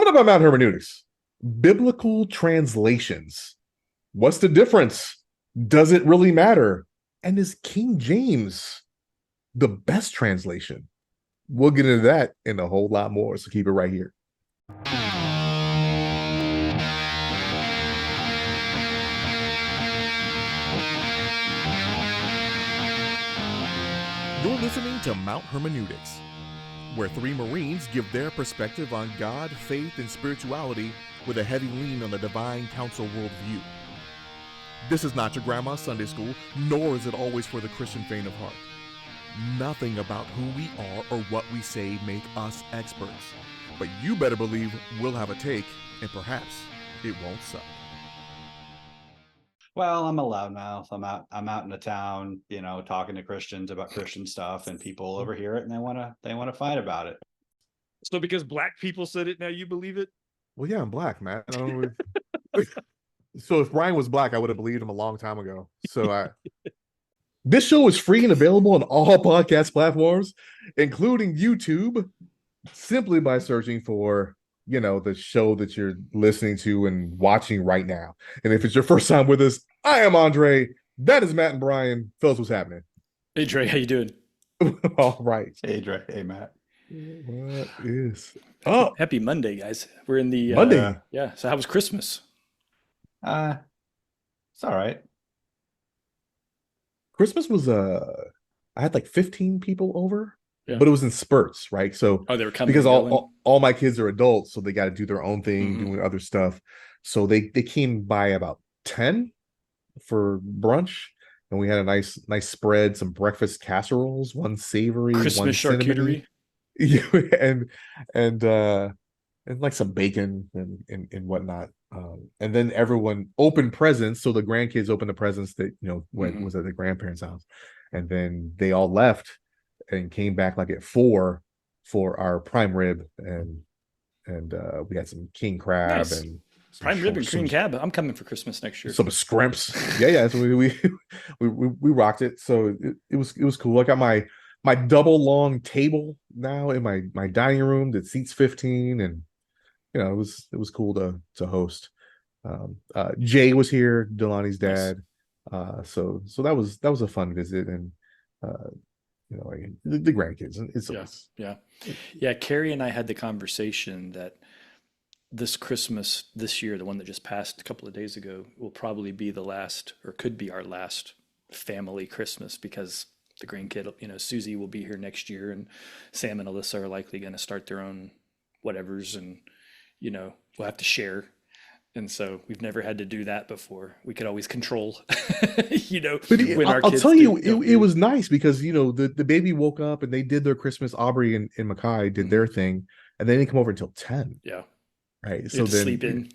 What about Mount hermeneutics? Biblical translations. What's the difference? Does it really matter? And is King James the best translation? We'll get into that and a whole lot more. So keep it right here. You're listening to Mount Hermeneutics, where three Marines give their perspective on God, faith, and spirituality with a heavy lean on the divine council worldview. This is not your grandma's Sunday school, nor is it always for the Christian faint of heart. Nothing about who we are or what we say make us experts. But you better believe we'll have a take, and perhaps it won't suck. Well, I'm a loudmouth. I'm out in the town, talking to Christians about Christian stuff, and people overhear it and they wanna fight about it. So because black people said it, now you believe it? Well, yeah, I'm black, man. I don't know. So if Brian was black, I would have believed him a long time ago. This show is free and available on all podcast platforms, including YouTube, simply by searching for, the show that you're listening to and watching right now. And if it's your first time with us, I am Andre. That is Matt and Brian. Fellas, what's happening? Hey, Dre, how you doing? All right. Hey, Dre. Hey, Matt. What is Happy Monday, guys. We're in the Monday. Yeah. So how was Christmas? It's all right. Christmas was I had like 15 people over. Yeah. But it was in spurts, right? So they were coming because all my kids are adults, so they got to do their own thing, doing other stuff. So they came by about 10 for brunch, and we had a nice spread, some breakfast casseroles, one savory, Christmas one charcuterie, and like some bacon and whatnot. And then everyone opened presents, so the grandkids opened the presents that was at the grandparents' house, and then they all left and came back like at 4 for our prime rib, and we had some king crab. Nice. And prime rib and king crab. I'm coming for Christmas next year. Some scrimps. Yeah. So we rocked it. So it was cool. I got my double long table now in my dining room that seats 15, and it was cool to host. Jay was here, Delani's dad. Nice. So that was a fun visit, and the grandkids. Yeah. Carrie and I had the conversation that this Christmas this year, the one that just passed a couple of days ago, will probably be the last, or could be our last family Christmas, because the grandkid, Susie will be here next year, and Sam and Alyssa are likely going to start their own whatevers, and we'll have to share. And so we've never had to do that before. We could always control, when our kids. I'll tell you, it was nice because, the baby woke up and they did their Christmas. Aubrey and Makai did their thing, and they didn't come over until 10. Yeah. Right. So then sleep in.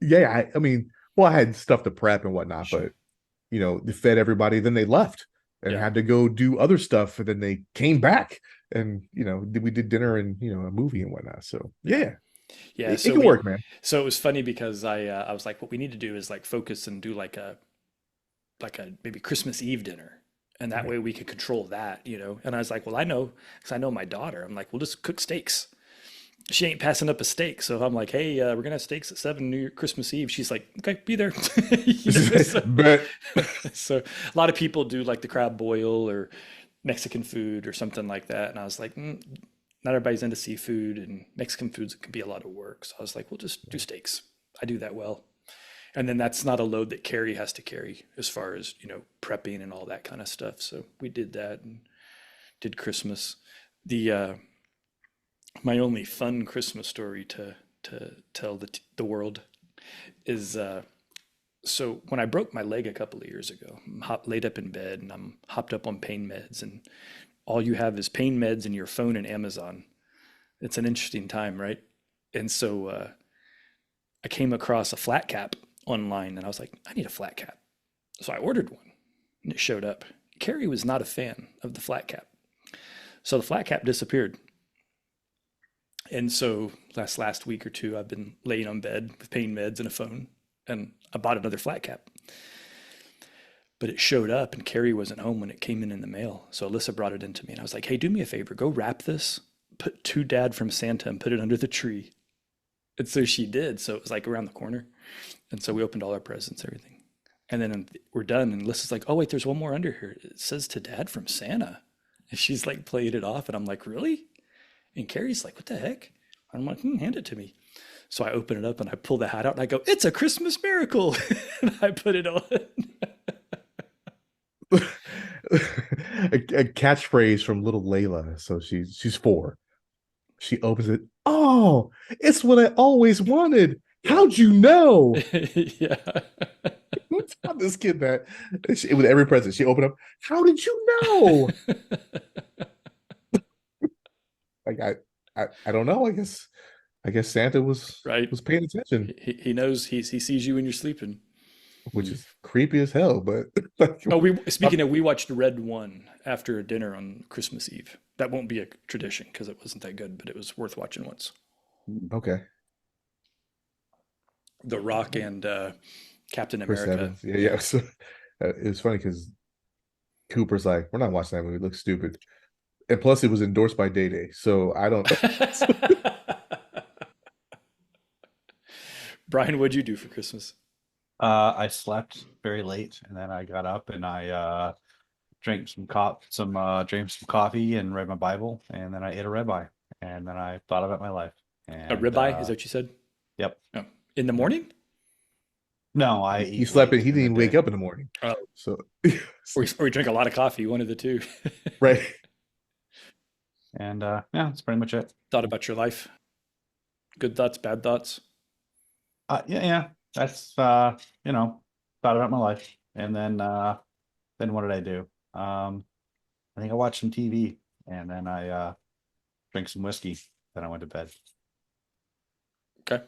Yeah. I mean, I had stuff to prep and whatnot, sure. But, they fed everybody. Then they left and had to go do other stuff. And then they came back and, we did dinner and, a movie and whatnot. So, yeah. Yeah, it can work, man. So it was funny because I was like, what we need to do is like focus and do like a maybe Christmas Eve dinner, and that way we could control that, And I was like, well, I know, because I know my daughter. I'm like, we'll just cook steaks. She ain't passing up a steak, so I'm like, hey, we're gonna have steaks at 7 Christmas Eve. She's like, okay, be there. So a lot of people do like the crab boil or Mexican food or something like that, and I was like, not everybody's into seafood, and Mexican foods can be a lot of work. So I was like, we'll just do steaks. I do that well. And then that's not a load that Carrie has to carry as far as, prepping and all that kind of stuff. So we did that and did Christmas. My only fun Christmas story to tell the world is, so when I broke my leg a couple of years ago, I'm laid up in bed and I'm hopped up on pain meds, and all you have is pain meds and your phone and Amazon. It's an interesting time, right? And so I came across a flat cap online, and I was like, I need a flat cap. So I ordered one, and it showed up. Carrie was not a fan of the flat cap. So the flat cap disappeared. And so last week or two, I've been laying on bed with pain meds and a phone, and I bought another flat cap. But it showed up, and Carrie wasn't home when it came in the mail. So Alyssa brought it in to me, and I was like, hey, do me a favor. Go wrap this, put to Dad from Santa, and put it under the tree. And so she did. So it was like around the corner. And so we opened all our presents, everything. And then we're done. And Alyssa's like, oh, wait, there's one more under here. It says to Dad from Santa. And she's like playing it off. And I'm like, really? And Carrie's like, what the heck? And I'm like, hand it to me. So I open it up and I pull the hat out and I go, it's a Christmas miracle. And I put it on. A catchphrase from little Layla. So she's 4. She opens it. Oh, it's what I always wanted. How'd you know? Yeah. Tell this kid that with every present she opened up. How did you know? Like I don't know. I guess Santa was Right. was paying attention, He knows he sees you when you're sleeping. which is creepy as hell. But Oh, we watched Red One after dinner on Christmas Eve. That won't be a tradition because it wasn't that good, but it was worth watching once. okay, The Rock and Captain Chris America. Evans. Yeah. So, it was funny because Cooper's like, we're not watching that movie. It looks stupid, and plus it was endorsed by Day Day. So I don't. Brian, what'd you do for Christmas? I slept very late, and then I got up and I drank drank some coffee and read my Bible, and then I ate a ribeye, and then I thought about my life. A And ribeye, is that what you said? Yep. Oh. In the morning? No, I He eat slept late in. He in the didn't wake day. up in the morning. Oh. So Or you drink a lot of coffee, one of the two. right. And yeah, that's pretty much it. Thought about your life. Good thoughts, bad thoughts. Yeah. That's you know, thought about my life. And then what did I do? I think I watched some TV, and then I drank some whiskey. Then I went to bed. Okay.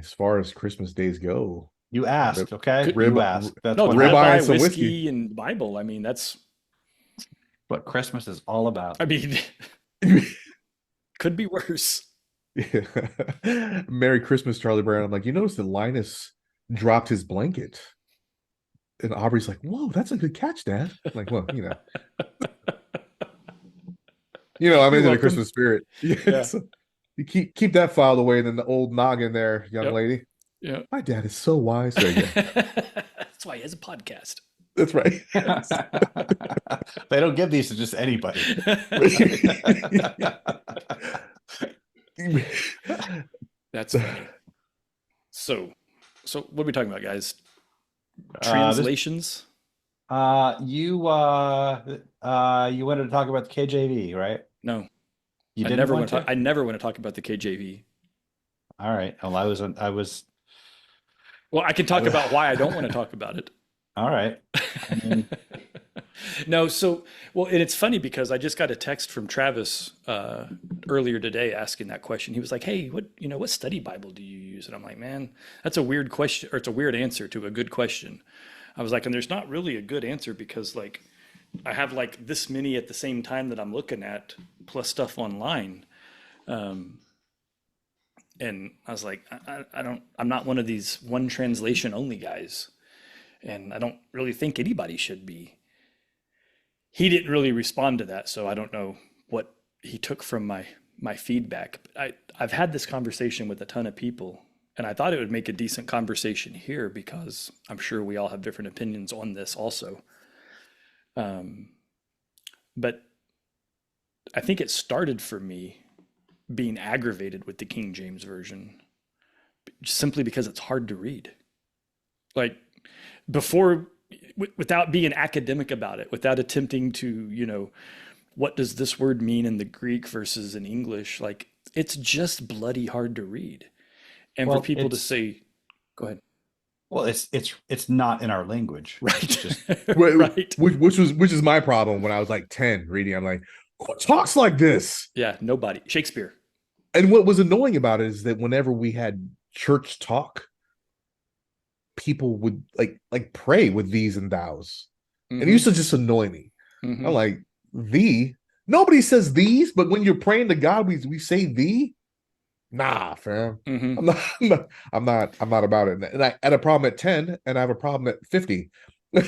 As far as Christmas days go, You asked, okay? Rib- You asked. That's No, the what, ribeye and ribeye, some whiskey, whiskey. and Bible. I mean, that's, what Christmas is all about. I mean, could be worse. yeah. Merry Christmas, Charlie Brown. I'm like, you notice that Linus dropped his blanket, and Aubrey's like, "Whoa, that's a good catch, Dad." I'm like, well, I'm You're into the welcome. Christmas spirit. Yeah. So you keep that filed away, and then the old noggin there, young Yep. lady. Yeah. My dad is so wise. There you go. That's why he has a podcast. That's right. They don't give these to just anybody. That's funny. So what are we talking about, guys? This- Translations? You wanted to talk about the KJV, right? No, You I didn't never want want to. to? I never want to talk about the KJV. All right. Well, I was Well, I can talk about why I don't want to talk about it. all right. mean- No, well, and it's funny because I just got a text from Travis earlier today asking that question. He was like, "Hey, what study Bible do you use?" And I'm like, "Man, that's a weird question, or it's a weird answer to a good question." I was like, and there's not really a good answer because like I have like this many at the same time that I'm looking at, plus stuff online. And I was like, I'm not one of these one translation only guys. And I don't really think anybody should be. He didn't really respond to that, so I don't know what he took from my feedback. But I've had this conversation with a ton of people, and I thought it would make a decent conversation here because I'm sure we all have different opinions on this also. But I think it started for me being aggravated with the King James Version simply because it's hard to read. Like before, without being academic about it, without attempting to, what does this word mean in the Greek versus in English? Like it's just bloody hard to read. And Well, for people to it's- say, go ahead. Well, it's not in our language. Right. It's just Right. Which is my problem when I was like 10 reading. I'm like, who talks like this? Yeah, nobody. Shakespeare. And what was annoying about it is that whenever we had church talk, people would like pray with these and thous. And it used to just annoy me. Mhm. I'm like, thee? Nobody says these, but when you're praying to God, we say thee. Nah, fam. Mhm. I'm not about it. And I had a problem at 10 and I have a problem at 50.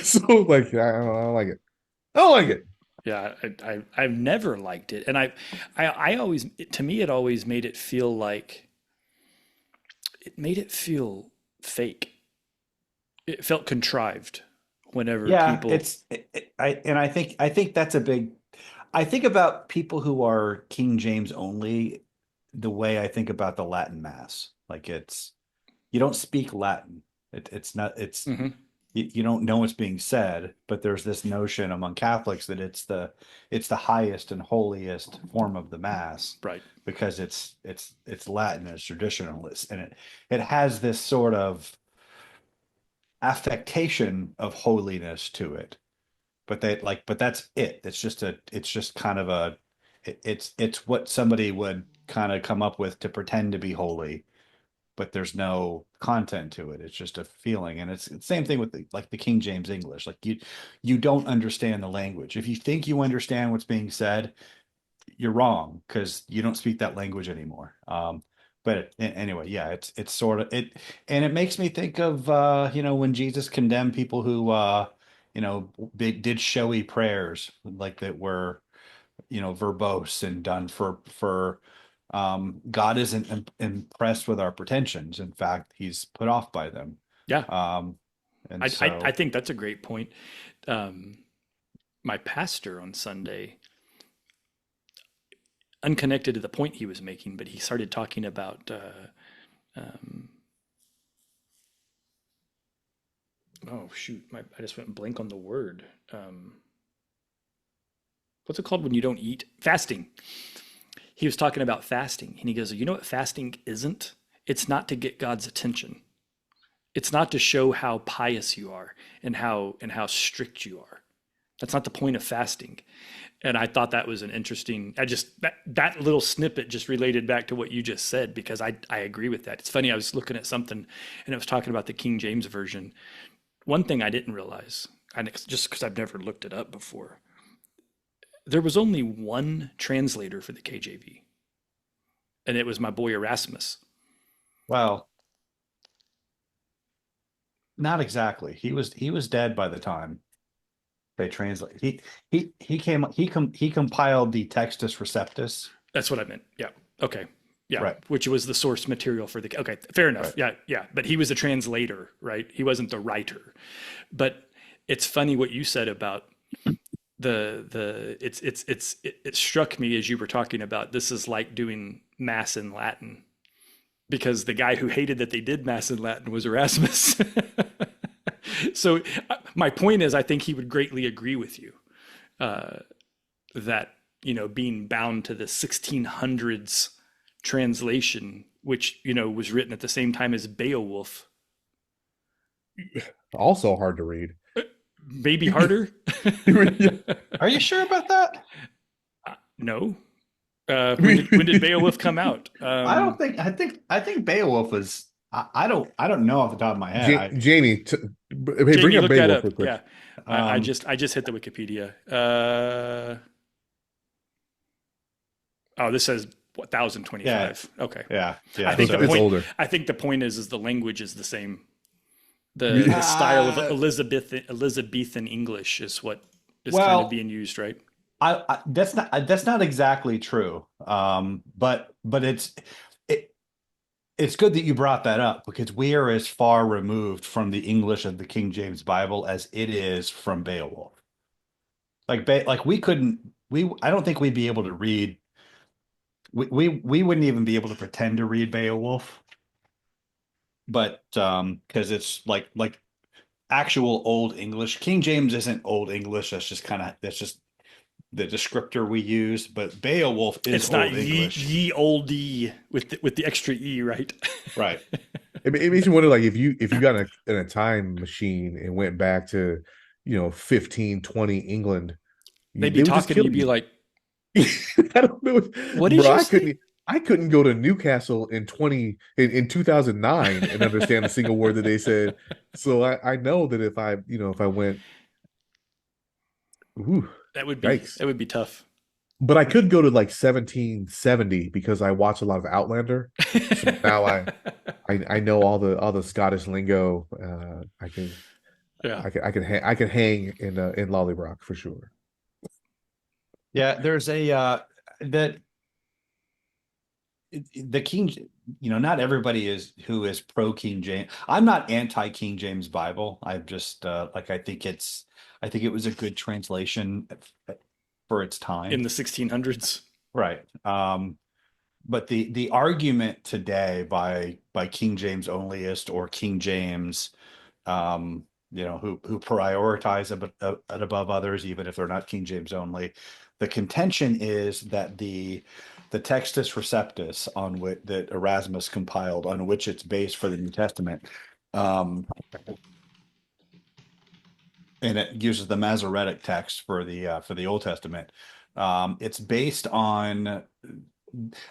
So like I don't like it. I don't like it. Yeah, I've never liked it, and I always, to me, it always made it feel like it made it feel fake. It felt contrived whenever Yeah, people. I think that's a big. I think about people who are King James only the way I think about the Latin Mass. Like it's you don't speak Latin. It's not it's Mhm. you don't know what's being said, but there's this notion among Catholics that it's the highest and holiest form of the Mass Right. because it's Latin, it's traditionalist, and it has this sort of affectation of holiness to it. But but that's it. It's just kind of it's what somebody would kind of come up with to pretend to be holy, but there's no content to it. It's just a feeling. And it's the same thing with the King James English. Like you don't understand the language. If you think you understand what's being said, you're wrong because you don't speak that language anymore. But anyway, yeah, it's sort of it, and it makes me think of when Jesus condemned people who did showy prayers like that were verbose and done for God isn't impressed with our pretensions. In fact, he's put off by them. Yeah. Um, and I so think that's a great point. Um, my pastor on Sunday, unconnected to the point he was making, but he started talking about um, oh shoot, I just went blank on the word. What's it called when you don't eat? Fasting. He was talking about fasting, and he goes, "You know what fasting isn't? It's not to get God's attention. It's not to show how pious you are and how strict you are. That's not the point of fasting." And I thought that was an interesting. I just that little snippet just related back to what you just said because I agree with that. It's funny. I was looking at something and it was talking about the King James version. One thing I didn't realize, and just because I've never looked it up before, there was only one translator for the KJV, and it was my boy Erasmus. well, not exactly. He was dead by the time they translate. He compiled the Textus Receptus. That's what I meant. Yeah. Okay. Yeah. Right. Which was the source material for the. Okay. Fair enough. Right. Yeah. Yeah. But he was a translator, right? He wasn't the writer. But it's funny what you said about it struck me as you were talking about this is like doing mass in Latin because the guy who hated that they did mass in Latin was Erasmus. So my point is, I think he would greatly agree with you that being bound to the 1600s translation, which was written at the same time as Beowulf, Also hard to read. maybe harder. Are you sure about that? No. When did Beowulf come out? I don't think. I think Beowulf was. I don't know off the top of my head. Jamie, hey, bring Jamie, up look that Beowulf up. real quick. Yeah, I just hit the Wikipedia. Oh, this says 1025. Okay. Yeah. I think so the it's point. older. I think the point is the language is the same. The style of Elizabethan English is what is kind of being used, right? That's not exactly true. But it's good that you brought that up because we are as far removed from the English of the King James Bible as it is from Beowulf. Like we couldn't I don't think we'd be able to read we wouldn't even be able to pretend to read Beowulf, but because it's like actual old English. King James isn't old English. That's just the descriptor we use. But Beowulf is It's not old English. ye old with the extra e, right? Right. It makes you wonder, like, if you got in a time machine and went back to 1520 England, They'd be they would just talking, kill you'd be you. like, I don't know. "What did Bro, you say?" I couldn't go to Newcastle in 2009 and understand a single word that they said. So I know that if I went, ooh, That would yikes. be tough. But I could go to like 1770 because I watch a lot of Outlander. So now I know all the Scottish lingo. Yeah. I can hang in Lollybrock for sure. Yeah, there's a that the King, not everybody is who is pro King James. I'm not anti King James Bible. I've just like I think it was a good translation for its time. In the 1600s. Right. But the argument today by King James onlyist or King James, who prioritize it above others, even if they're not King James only. The contention is that the Textus Receptus on which that Erasmus compiled, on which it's based for the New Testament, and it uses the Masoretic text for the Old Testament. It's based on.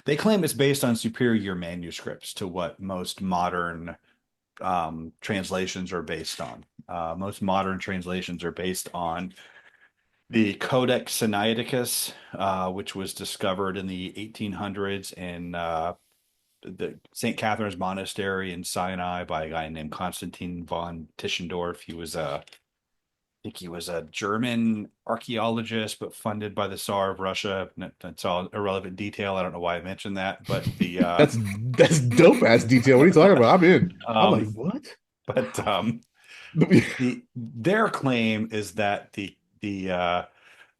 They claim it's based on superior manuscripts to what most modern translations are based on. Most modern translations are based on the Codex Sinaiticus, which was discovered in the 1800s in the St. Catherine's Monastery in Sinai by a guy named Konstantin von Tischendorf. I think he was a German archaeologist, but funded by the Tsar of Russia. That's all irrelevant detail. I don't know why I mentioned that, but that's dope ass detail. What are you talking about? I'm in. I'm like, what? But their claim is that the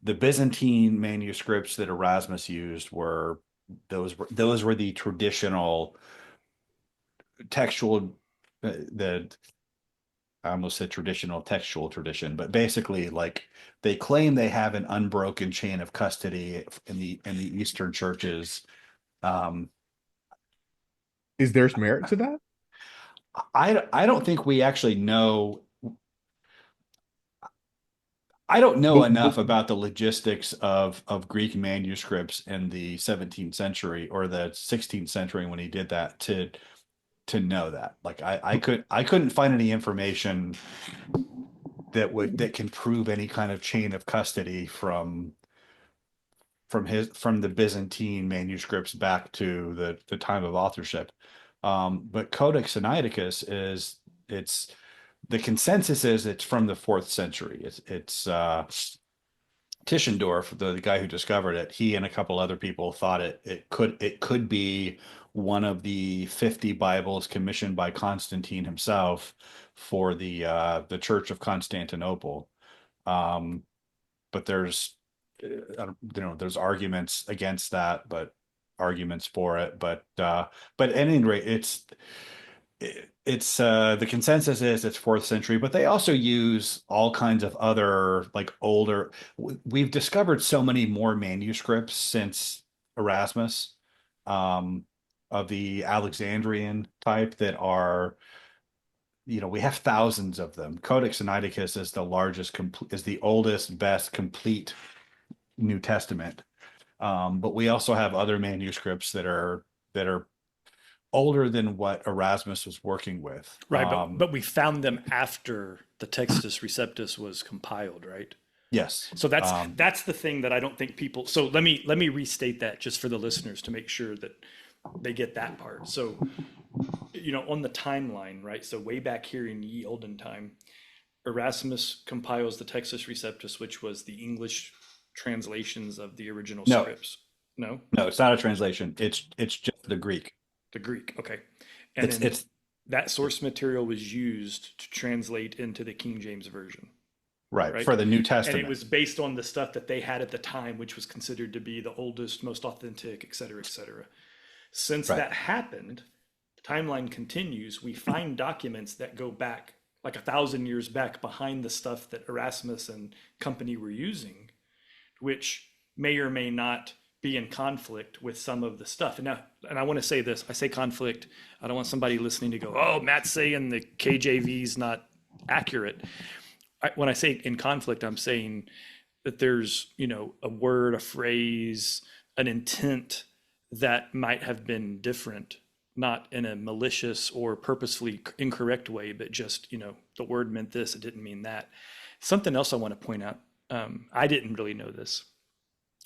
Byzantine manuscripts that Erasmus used were the traditional textual I almost said traditional textual tradition, but basically, like, they claim they have an unbroken chain of custody in the Eastern churches. Is there merit to that? I don't think we actually know. I don't know enough about the logistics of Greek manuscripts in the 17th century or the 16th century when he did that to know that. Like, I couldn't find any information that can prove any kind of chain of custody from the Byzantine manuscripts back to the time of authorship. But Codex Sinaiticus it's the consensus is it's from the 4th century. It's Tischendorf, the guy who discovered it. He and a couple other people thought it could be one of the 50 Bibles commissioned by Constantine himself for the Church of Constantinople. But there's there's arguments against that, but arguments for it. But at any rate, it's the consensus is it's 4th century, but they also use all kinds of other, like, older. We've discovered so many more manuscripts since Erasmus, of the Alexandrian type that are, we have thousands of them. Codex Sinaiticus is is the oldest, best complete New Testament. But we also have other manuscripts that are older than what Erasmus was working with. Right, but we found them after the Textus Receptus was compiled, right? Yes. So that's the thing that I don't think people. So let me restate that just for the listeners to make sure that they get that part. So, on the timeline, right? So way back here in ye olden time, Erasmus compiles the Textus Receptus, which was the English translations of the original scripts. No, it's not a translation. It's just the Greek. The Greek, okay. And it's that source material was used to translate into the King James Version. Right, for the New Testament. And it was based on the stuff that they had at the time, which was considered to be the oldest, most authentic, et cetera, et cetera. Since that happened, the timeline continues. We find documents that go back like 1,000 years back behind the stuff that Erasmus and company were using, which may or may not be in conflict with some of the stuff. And I want to say this, I say conflict, I don't want somebody listening to go, oh, Matt's saying the KJV is not accurate. When I say in conflict, I'm saying that there's, a word, a phrase, an intent that might have been different, not in a malicious or purposefully incorrect way, but just, the word meant this, it didn't mean that. Something else I want to point out, I didn't really know this.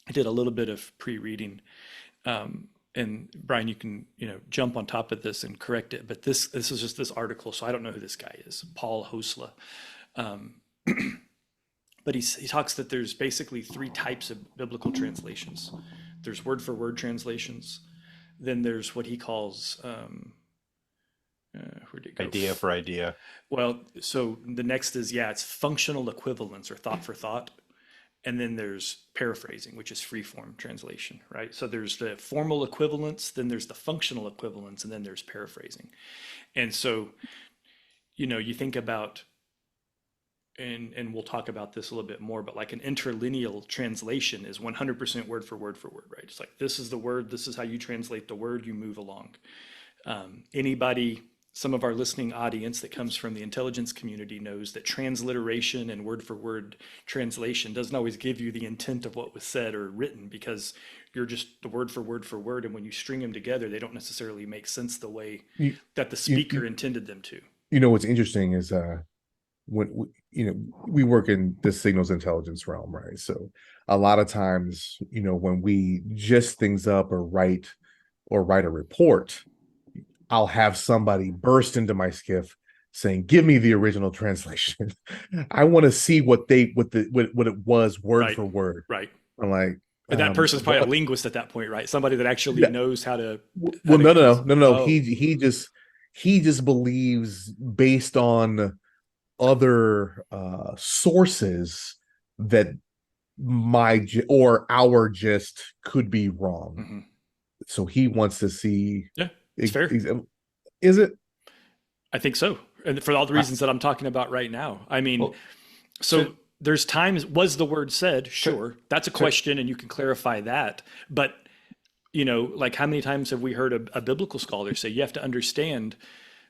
I did a little bit of pre-reading, and Brian, you can jump on top of this and correct it. But this is just this article, so I don't know who this guy is, Paul Hosla. But he talks that there's basically 3 types of biblical translations. There's word for word translations. Then there's what he calls where'd it go? Idea for idea. Well, so the next is, yeah, it's functional equivalence or thought for thought. And then there's paraphrasing, which is free form translation, right? So there's the formal equivalence, then there's the functional equivalence, and then there's paraphrasing. And so, you think about, and we'll talk about this a little bit more, but like an interlineal translation is 100% word for word, right? It's like, this is the word, this is how you translate the word, you move along. Anybody, some of our listening audience that comes from the intelligence community knows that transliteration and word for word translation doesn't always give you the intent of what was said or written, because you're just the word for word. And when you string them together, they don't necessarily make sense the way You, that the you, speaker intended them to. what's interesting is when we work in the signals intelligence realm, right? So a lot of times, when we gist things up or write a report, I'll have somebody burst into my skiff saying, "Give me the original translation." I want to see what it was word Right. for word. Right. I'm like, And that person's probably a well, linguist at that point, right? Somebody that actually knows how to. no. Oh, He just believes based on other sources that or our gist could be wrong. mhm. So he wants to see. Yeah, it's fair. Is it? I think so. And for all the I- reasons that I'm talking about right now. I mean, well, so there's times, was the word said? Sure. That's a so- question and you can clarify that. But, like how many times have we heard a biblical scholar say, you have to understand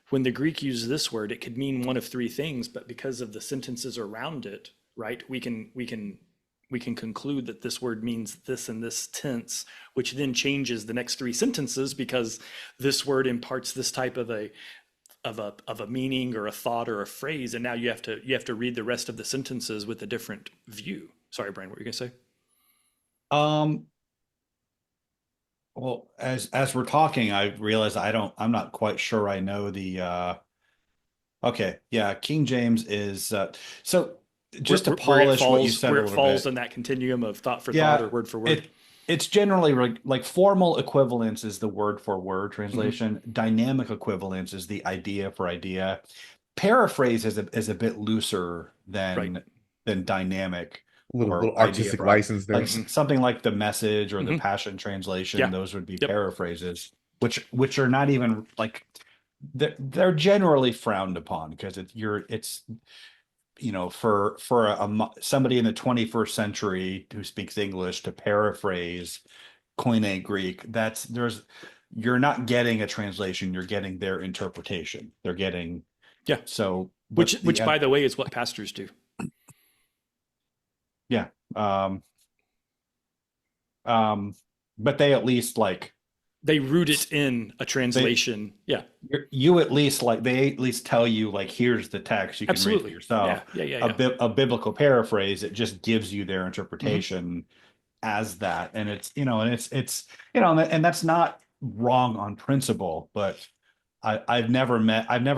when the Greek uses this word, it could mean one of three things, but because of the sentences around it, right, we can conclude that this word means this in this tense, which then changes the next three sentences because this word imparts this type of a meaning or a thought or a phrase, and now you have to read the rest of the sentences with a different view. Sorry, Brian, what were you gonna say? Um, well, as we're talking, I realize I'm not quite sure I know the okay, yeah, King James is so just to polish what you said Where a it little falls bit. in that continuum of thought for thought Yeah, or word for word. it's generally like formal equivalence is the word for word Mhm. translation. Dynamic equivalence is the idea for idea. Paraphrase is a bit looser Right. than dynamic or Little idea artistic for license there. like Mhm. something like the Message or the Mhm. Passion Translation. Yeah. Those would be Yep. paraphrases, which are not even like they're generally frowned upon because it's for somebody in the 21st century who speaks English to paraphrase Koine Greek, you're not getting a translation, you're getting their interpretation. They're getting Yeah. so, Which but the by the way is what pastors do. yeah, um, um, but they at least like They root it in a they translation. Yeah. you at least like they at least tell you like here's the text you can read for Absolutely. yourself. Yeah. Yeah. Yeah. Yeah. A biblical paraphrase, it just gives you their Mhm. interpretation as that, and it's and that's not wrong on principle, but I've never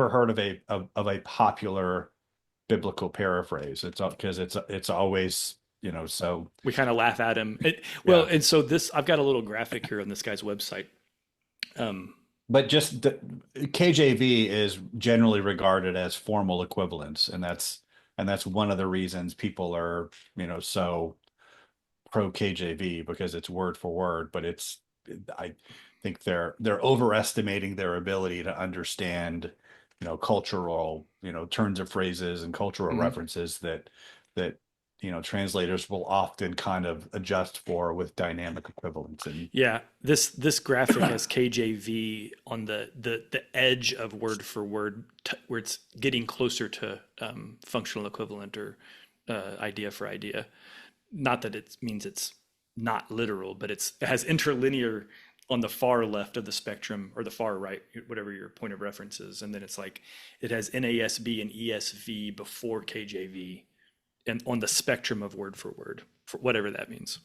heard of a popular biblical paraphrase. It's because it's always so We kind of laugh at him. Well, yeah. and so I've got a little graphic here on this guy's website. Um, But just KJV is generally regarded as formal equivalence, and that's one of the reasons people are so pro KJV because it's word for word. But I think they're overestimating their ability to understand cultural turns of phrases and cultural mhm. references that translators will often kind of adjust for with dynamic equivalence. And Yeah, this graphic has KJV on the edge of word for word, where it's getting closer to functional equivalent or idea for idea. Not that it means it's not literal, but it has interlinear on the far left of the spectrum or the far right, whatever your point of reference is, and then it's like it has NASB and ESV before KJV, and on the spectrum of word for word, for whatever that means.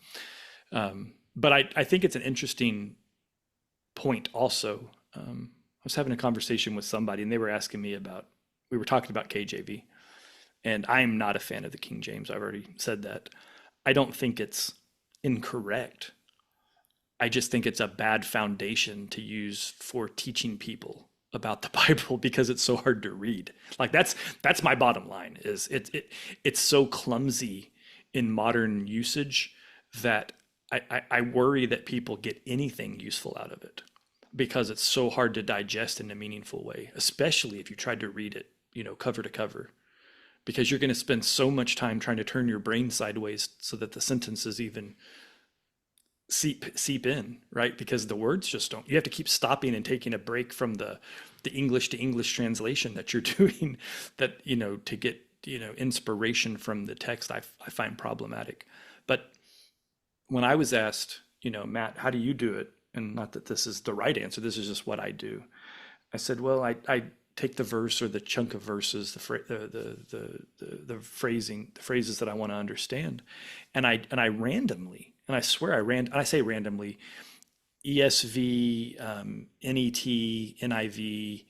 But I think it's an interesting point also. I was having a conversation with somebody and they were asking me we were talking about KJV, and I'm not a fan of the King James. I've already said that. I don't think it's incorrect. I just think it's a bad foundation to use for teaching people about the Bible because it's so hard to read. Like that's my bottom line is it's so clumsy in modern usage that I worry that people get anything useful out of it because it's so hard to digest in a meaningful way, especially if you tried to read it, cover to cover, because you're going to spend so much time trying to turn your brain sideways so that the sentences even seep in, right? Because the words just don't. You have to keep stopping and taking a break from the English to English translation that you're doing, that to get inspiration from the text. I find problematic. But when I was asked, Matt, how do you do it? And not that this is the right answer. This is just what I do. I said, well, I take the verse or the chunk of verses, the phrasing, the phrases that I want to understand, and I randomly, and I swear I say randomly, ESV, NET, NIV,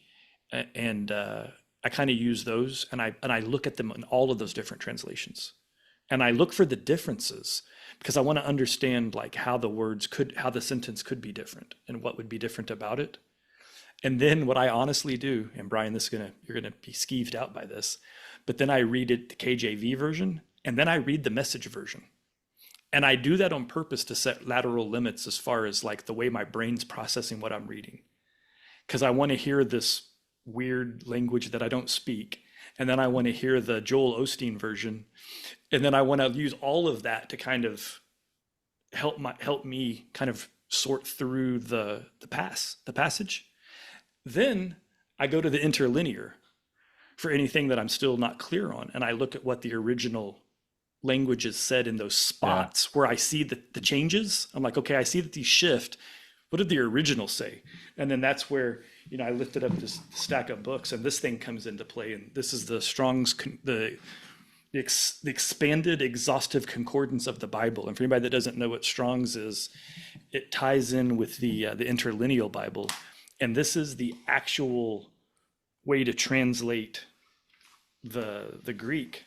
and I kind of use those, and I look at them in all of those different translations, and I look for the differences because I want to understand like how the sentence could be different and what would be different about it. And then what I honestly do, and Brian, you're gonna be skeeved out by this, but then I read it the KJV version, and then I read the Message version. And I do that on purpose to set lateral limits as far as like the way my brain's processing what I'm reading. Because I want to hear this weird language that I don't speak. And then I want to hear the Joel Osteen version. And then I want to use all of that to kind of help me kind of sort through the passage. Then I go to the interlinear for anything that I'm still not clear on. And I look at what the original language is said in those spots where I see the changes. I'm like, okay, I see that these shift. What did the original say? And then that's where, I lifted up this stack of books and this thing comes into play. And this is the Strong's, the expanded exhaustive concordance of the Bible. And for anybody that doesn't know what Strong's is, it ties in with the interlineal Bible. And this is the actual way to translate the Greek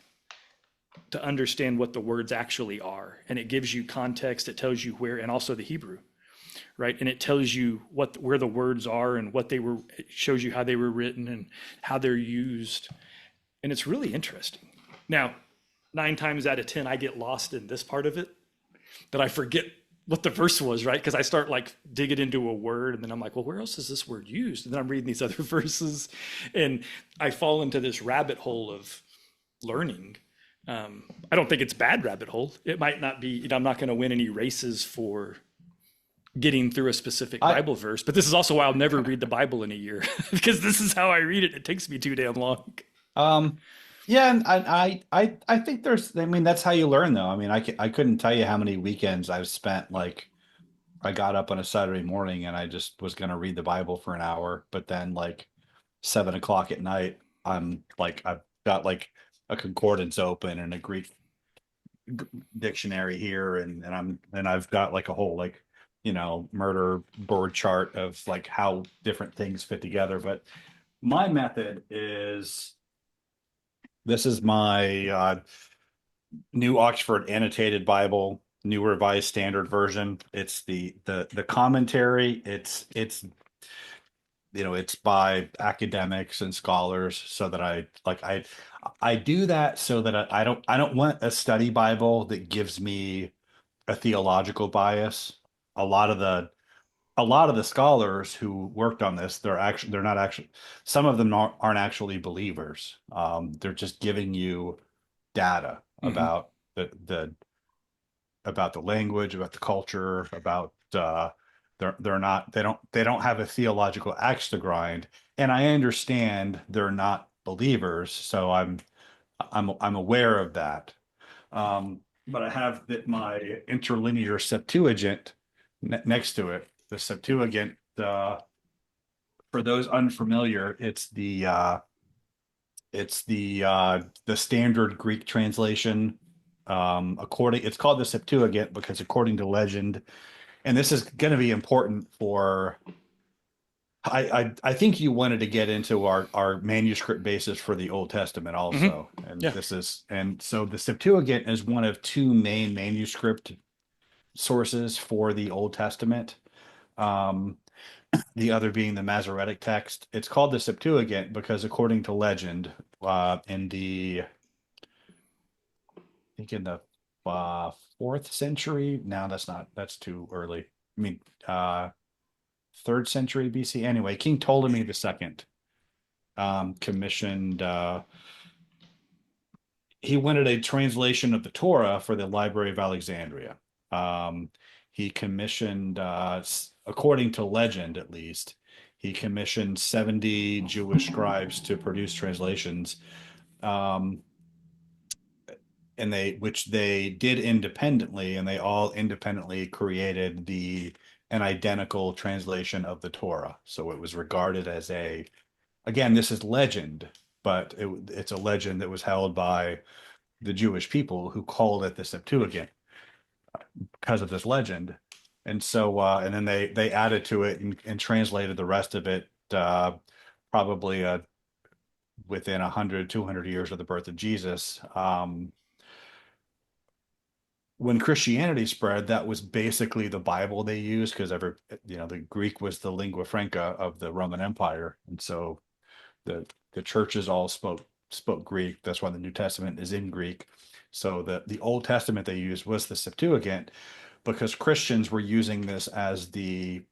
to understand what the words actually are. And it gives you context, it tells you where, and also the Hebrew, right? And it tells you where the words are and it shows you how they were written and how they're used. And it's really interesting. Now, 9 times out of 10, I get lost in this part of it, that I forget what the verse was, right? Because I start like digging into a word and then I'm like, well, where else is this word used? And then I'm reading these other verses and I fall into this rabbit hole of learning. I don't think it's bad rabbit hole. It might not be, I'm not going to win any races for getting through a specific Bible verse, but this is also why I'll never read the Bible in a year because this is how I read it. It takes me too damn long. Yeah, and I think that's how you learn though. I mean, I couldn't tell you how many weekends I've spent like I got up on a Saturday morning and I just was going to read the Bible for an hour, but then like 7 o'clock at night, I've got like a concordance open and a Greek dictionary here, and I've got like a whole like murder board chart of like how different things fit together. But my method is, this is my New Oxford Annotated Bible, New Revised Standard Version. It's the commentary. It's it's by academics and scholars, so that I do that so that I don't want a study Bible that gives me a theological bias. A lot of the scholars who worked on this, they're not actually, some of them aren't actually believers. They're just giving you data about the language, about the culture, about they don't have a theological axe to grind. And I understand they're not believers, so I'm aware of that. But I have my interlinear Septuagint next to it. The Septuagint, for those unfamiliar, it's the standard Greek translation. It's called the Septuagint because according to legend, and this is going to be important for, I think you wanted to get into our manuscript basis for the Old Testament also. And so the Septuagint is one of 2 main manuscript sources for the Old Testament. Um, the other being the Masoretic text. It's called the Septuagint because, according to legend, in the I think in the fourth century. No, that's too early. I mean, third century BC. Anyway, King Ptolemy II commissioned. He wanted a translation of the Torah for the Library of Alexandria. He commissioned, according to legend at least, he commissioned 70 Jewish scribes to produce translations. Um, and which they did independently, and they all independently created an identical translation of the Torah. So it was regarded as again, this is legend, but it's a legend that was held by the Jewish people who called it the Septuagint because of this legend. And so, and then they added to it and translated the rest of it, probably within 100, 200 years of the birth of Jesus. When Christianity spread, that was basically the Bible they used because the Greek was the lingua franca of the Roman Empire, and so the churches all spoke Greek. That's why the New Testament is in Greek. So the Old Testament they used was the Septuagint because Christians were using this as the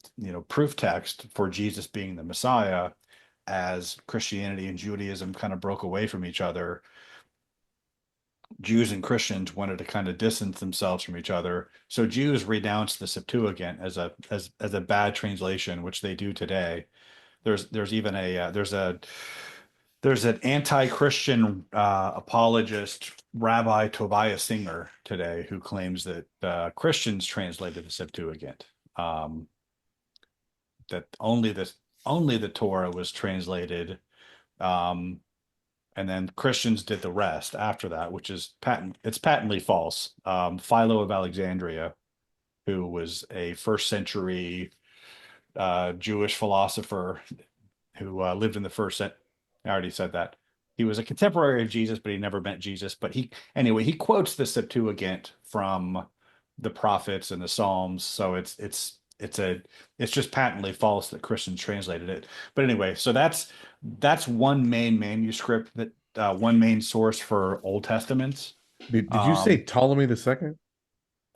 proof text for Jesus being the Messiah. As Christianity and Judaism kind of broke away from each other, Jews and Christians wanted to kind of distance themselves from each other. So Jews renounced the Septuagint as a bad translation, which they do today. There's even there's an anti-Christian apologist, Rabbi Tobias Singer, today who claims that Christians translated the Septuagint. That only the Torah was translated. And then Christians did the rest after that, which is patently false. Philo of Alexandria, who was a first century Jewish philosopher who lived in the first century. I already said that. He was a contemporary of Jesus, but he never met Jesus. But he quotes the Septuagint from the prophets and the Psalms. So it's just patently false that Christians translated it. But anyway, so that's one main manuscript, that one main source for Old Testaments. Did you say Ptolemy the Second?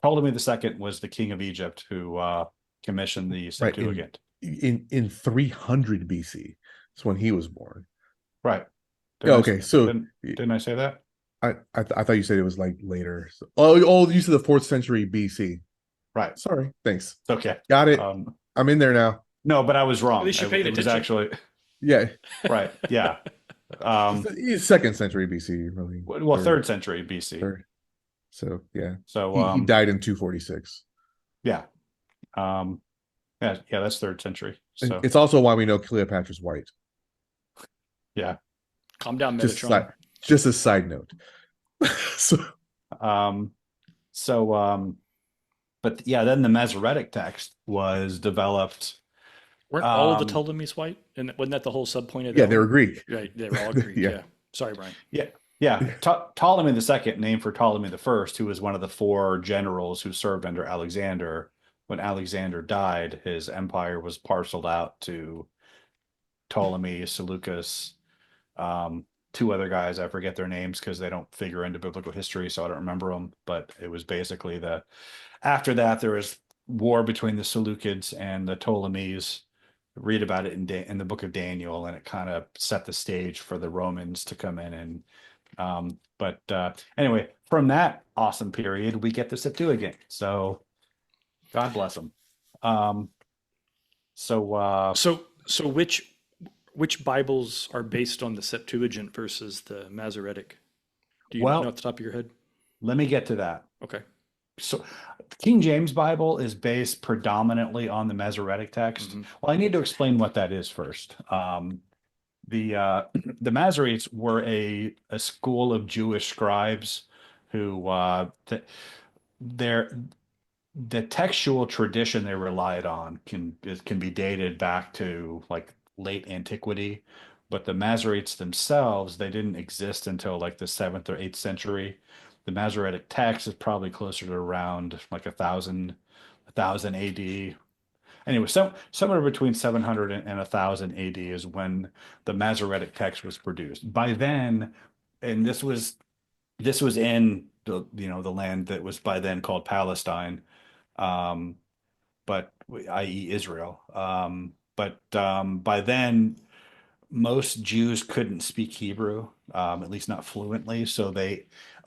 Ptolemy II was the king of Egypt who commissioned the Septuagint. In 300 BC. That's when he was born. Right. Okay, so didn't I say that? I thought you said it was like later. Oh, you said the 4th century BC. Right. Sorry. Thanks. It's okay. Got it. I'm in there now. No, but I was wrong. At least you paid it was attention. actually Yeah. right. Yeah. 2nd century BC, really. Well, 3rd century BC. Third. So yeah. So he died in 246. Yeah. Yeah, that's 3rd century. So it's also why we know Cleopatra's white. Yeah. Calm down, Metatron. Just a side note. But yeah, then the Masoretic text was developed. Weren't all of the Ptolemies white? And wasn't that the whole subpoint of Yeah, they were Greek. Right, they were all Greek. Yeah. Yeah. Sorry, Brian. Yeah. Ptolemy II, named for Ptolemy I, who was one of the 4 generals who served under Alexander. When Alexander died, his empire was parceled out to Ptolemy, Seleucus, 2 other guys. I forget their names because they don't figure into biblical history, so I don't remember them. But it was basically after that, there was war between the Seleucids and the Ptolemies. Read about it in the book of Daniel, and it kind of set the stage for the Romans to come in. And anyway, from that awesome period, we get the Septuagint. So God bless them. So which Bibles are based on the Septuagint versus the Masoretic? Do you know off the top of your head? Let me get to that. Okay. So King James Bible is based predominantly on the Masoretic text. Mm-hmm. Well, I need to explain what that is first. The Masoretes were a school of Jewish scribes who the textual tradition they relied on can be dated back to like late antiquity, but the Masoretes themselves, they didn't exist until like the 7th or 8th century. The Masoretic text is probably closer to around like a thousand AD. Anyway, somewhere between 700 and 1000 AD is when the Masoretic text was produced. By then, and this was in the the land that was by then called Palestine, um, but i.e. Israel. But by then, most Jews couldn't speak Hebrew, at least not fluently. So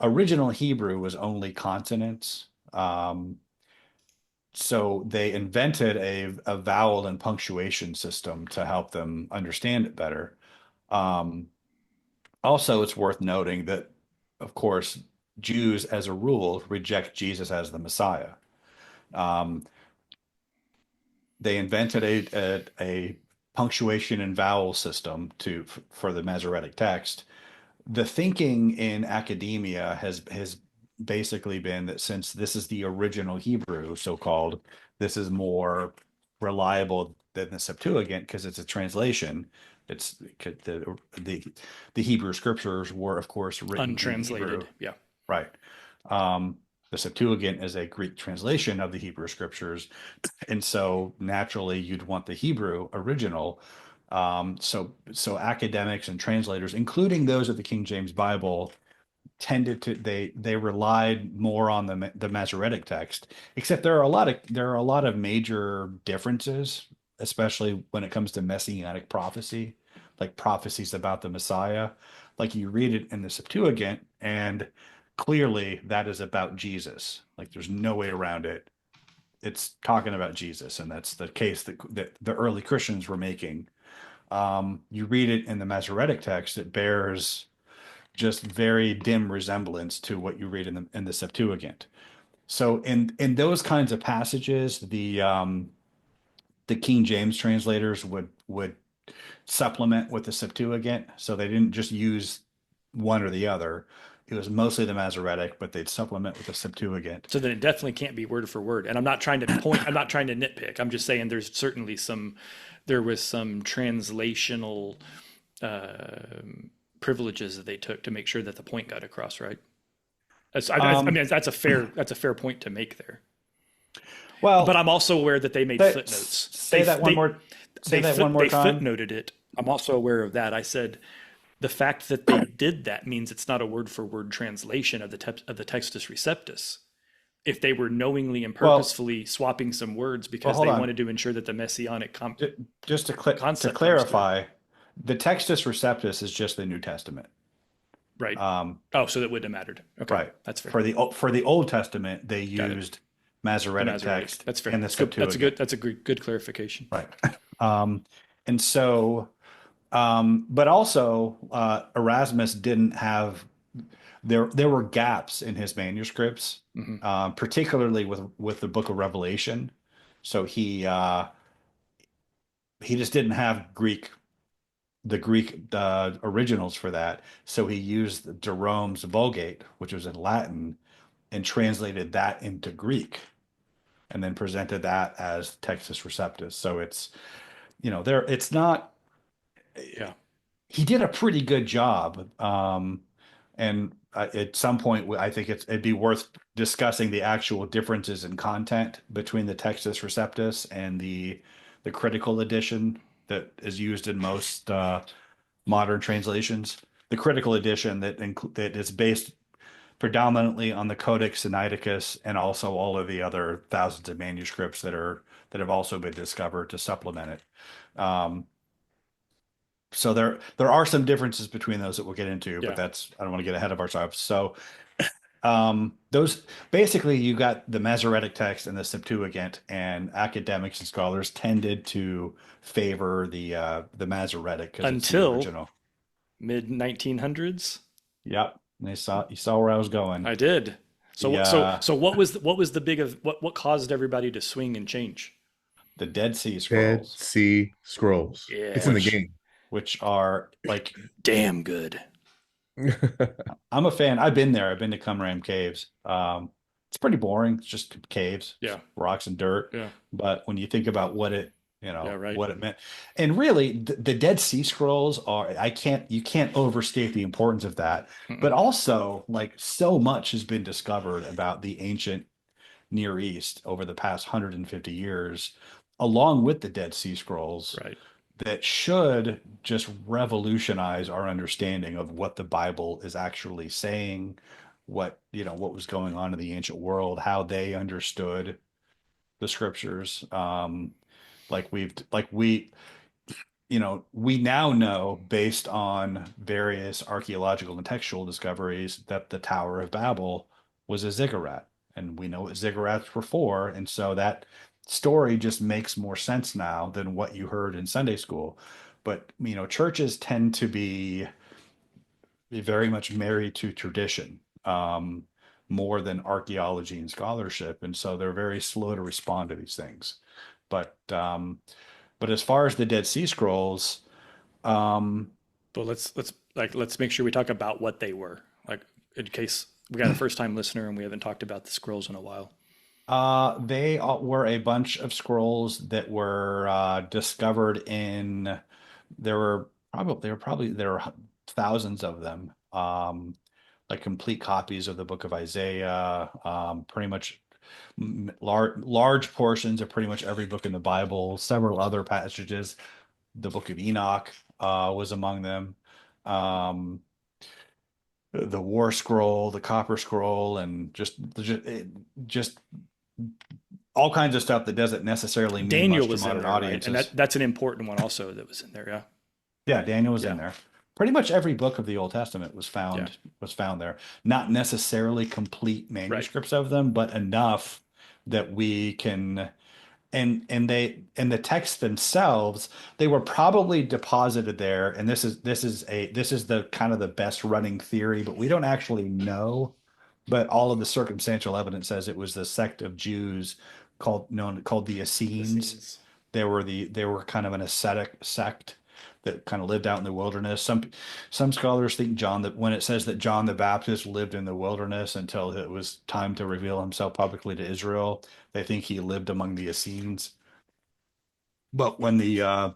original Hebrew was only consonants. So they invented a vowel and punctuation system to help them understand it better. Um, Also, it's worth noting that, of course, Jews, as a rule, reject Jesus as the Messiah. Um, they invented a punctuation and vowel system for the Masoretic text. The thinking in academia has basically been that since this is the original Hebrew, so-called, this is more reliable than the Septuagint because it's a translation. It's the the Hebrew scriptures were, of course, written in Hebrew. Untranslated. Yeah. Right. The Septuagint is a Greek translation of the Hebrew scriptures, and so naturally you'd want the Hebrew original. So academics and translators, including those of the King James Bible, tended to they relied more on the Masoretic text. Except there are a lot of major differences, especially when it comes to messianic prophecy, like prophecies about the Messiah. Like you read it in the Septuagint, and clearly that is about Jesus. Like there's no way around it. It's talking about Jesus, and that's the case that the early Christians were making. You read it in the Masoretic text, it bears just very dim resemblance to what you read in the Septuagint. So in those kinds of passages, the King James translators would supplement with the Septuagint, so they didn't just use one or the other. It was mostly the Masoretic, but they'd supplement with the Septuagint. So then it definitely can't be word for word. And I'm not trying to I'm not trying to nitpick. I'm just saying there was some translational privileges that they took to make sure that the point got across, right? I mean, that's a fair point to make there. Well, but I'm also aware that they made footnotes. Say that one more time. They footnoted it. I'm also aware of that. I said the fact that they did that means it's not a word for word translation of the Textus Receptus. If they were knowingly and purposefully swapping some words because they wanted to ensure that the messianic just to clarify, the Textus Receptus is just the New Testament. Right. So that wouldn't have mattered. Okay. Right. That's fair. For the Old Testament, they used Masoretic text. That's fair. And That's a good clarification. Right. And so, but also Erasmus didn't have there were gaps in his manuscripts, particularly with the Book of Revelation. So he just didn't have the Greek originals for that. So he used Jerome's Vulgate, which was in Latin, and translated that into Greek, and then presented that as Textus Receptus. So it's, it's not. Yeah. He did a pretty good job. And at some point, I think it'd be worth discussing the actual differences in content between the Textus Receptus and the critical edition that is used in most modern translations. The critical edition that is based predominantly on the Codex Sinaiticus and also all of the other thousands of manuscripts that have also been discovered to supplement it. So there are some differences between those that we'll get into, but I don't want to get ahead of ourselves. So those basically, you got the Masoretic text and the Septuagint, and academics and scholars tended to favor the Masoretic until it's the original. Mid 1900s. Yep, you saw where I was going. I did. So what was what caused everybody to swing and change? The Dead Sea Scrolls. Dead Sea Scrolls. Yeah, it's in the game. Which are like damn good. I'm a fan. I've been there. I've been to Qumran Caves. It's pretty boring. It's just caves, rocks and dirt. Yeah. But when you think about what it Yeah, right. what it meant. And really, the Dead Sea Scrolls are, you can't overstate the importance of that. But Mm-mm. also, like, so much has been discovered about the ancient Near East over the past 150 years, along with the Dead Sea Scrolls, Right. that should just revolutionize our understanding of what the Bible is actually saying, what was going on in the ancient world, how they understood the scriptures. Like we now know, based on various archaeological and textual discoveries, that the Tower of Babel was a ziggurat, and we know what ziggurats were for, and so that story just makes more sense now than what you heard in Sunday school. But churches tend to be very much married to tradition, more than archaeology and scholarship, and so they're very slow to respond to these things. But as far as the Dead Sea Scrolls, um, But let's make sure we talk about what they were. Like in case we got a first time listener and we haven't talked about the scrolls in a while. they were a bunch of scrolls that were discovered in. There were thousands of them, like complete copies of the Book of Isaiah, pretty much large portions of pretty much every book in the Bible, several other passages. The Book of Enoch was among them. Um, the War Scroll, the Copper Scroll, and just all kinds of stuff that doesn't necessarily mean Daniel much to was in modern there, right? And audiences. that's an important one also that was in there. Yeah. Yeah, Daniel was in Yeah. there. Pretty much every book of the Old Testament Yeah. was found there. Not necessarily complete Right. manuscripts of them, but enough that we can. And the texts themselves, they were probably deposited there. And this is the kind of the best running theory, but we don't actually know. But all of the circumstantial evidence says it was the sect of Jews called the The Essenes. scenes. They were kind of an ascetic sect that kind of lived out in the wilderness. Some scholars think that when it says that John the Baptist lived in the wilderness until it was time to reveal himself publicly to Israel, they think he lived among the Essenes. But when the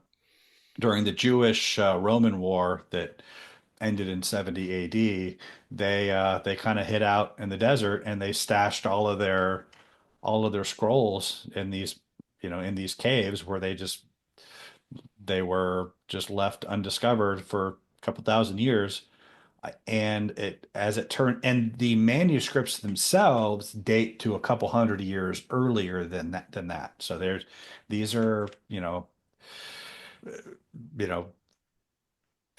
during the Jewish Roman War that ended in 70 AD, they kind of hid out in the desert and they stashed all of their scrolls in these caves where they were just left undiscovered for a couple thousand years. And the manuscripts themselves date to a couple hundred years earlier than that. So these are, you know,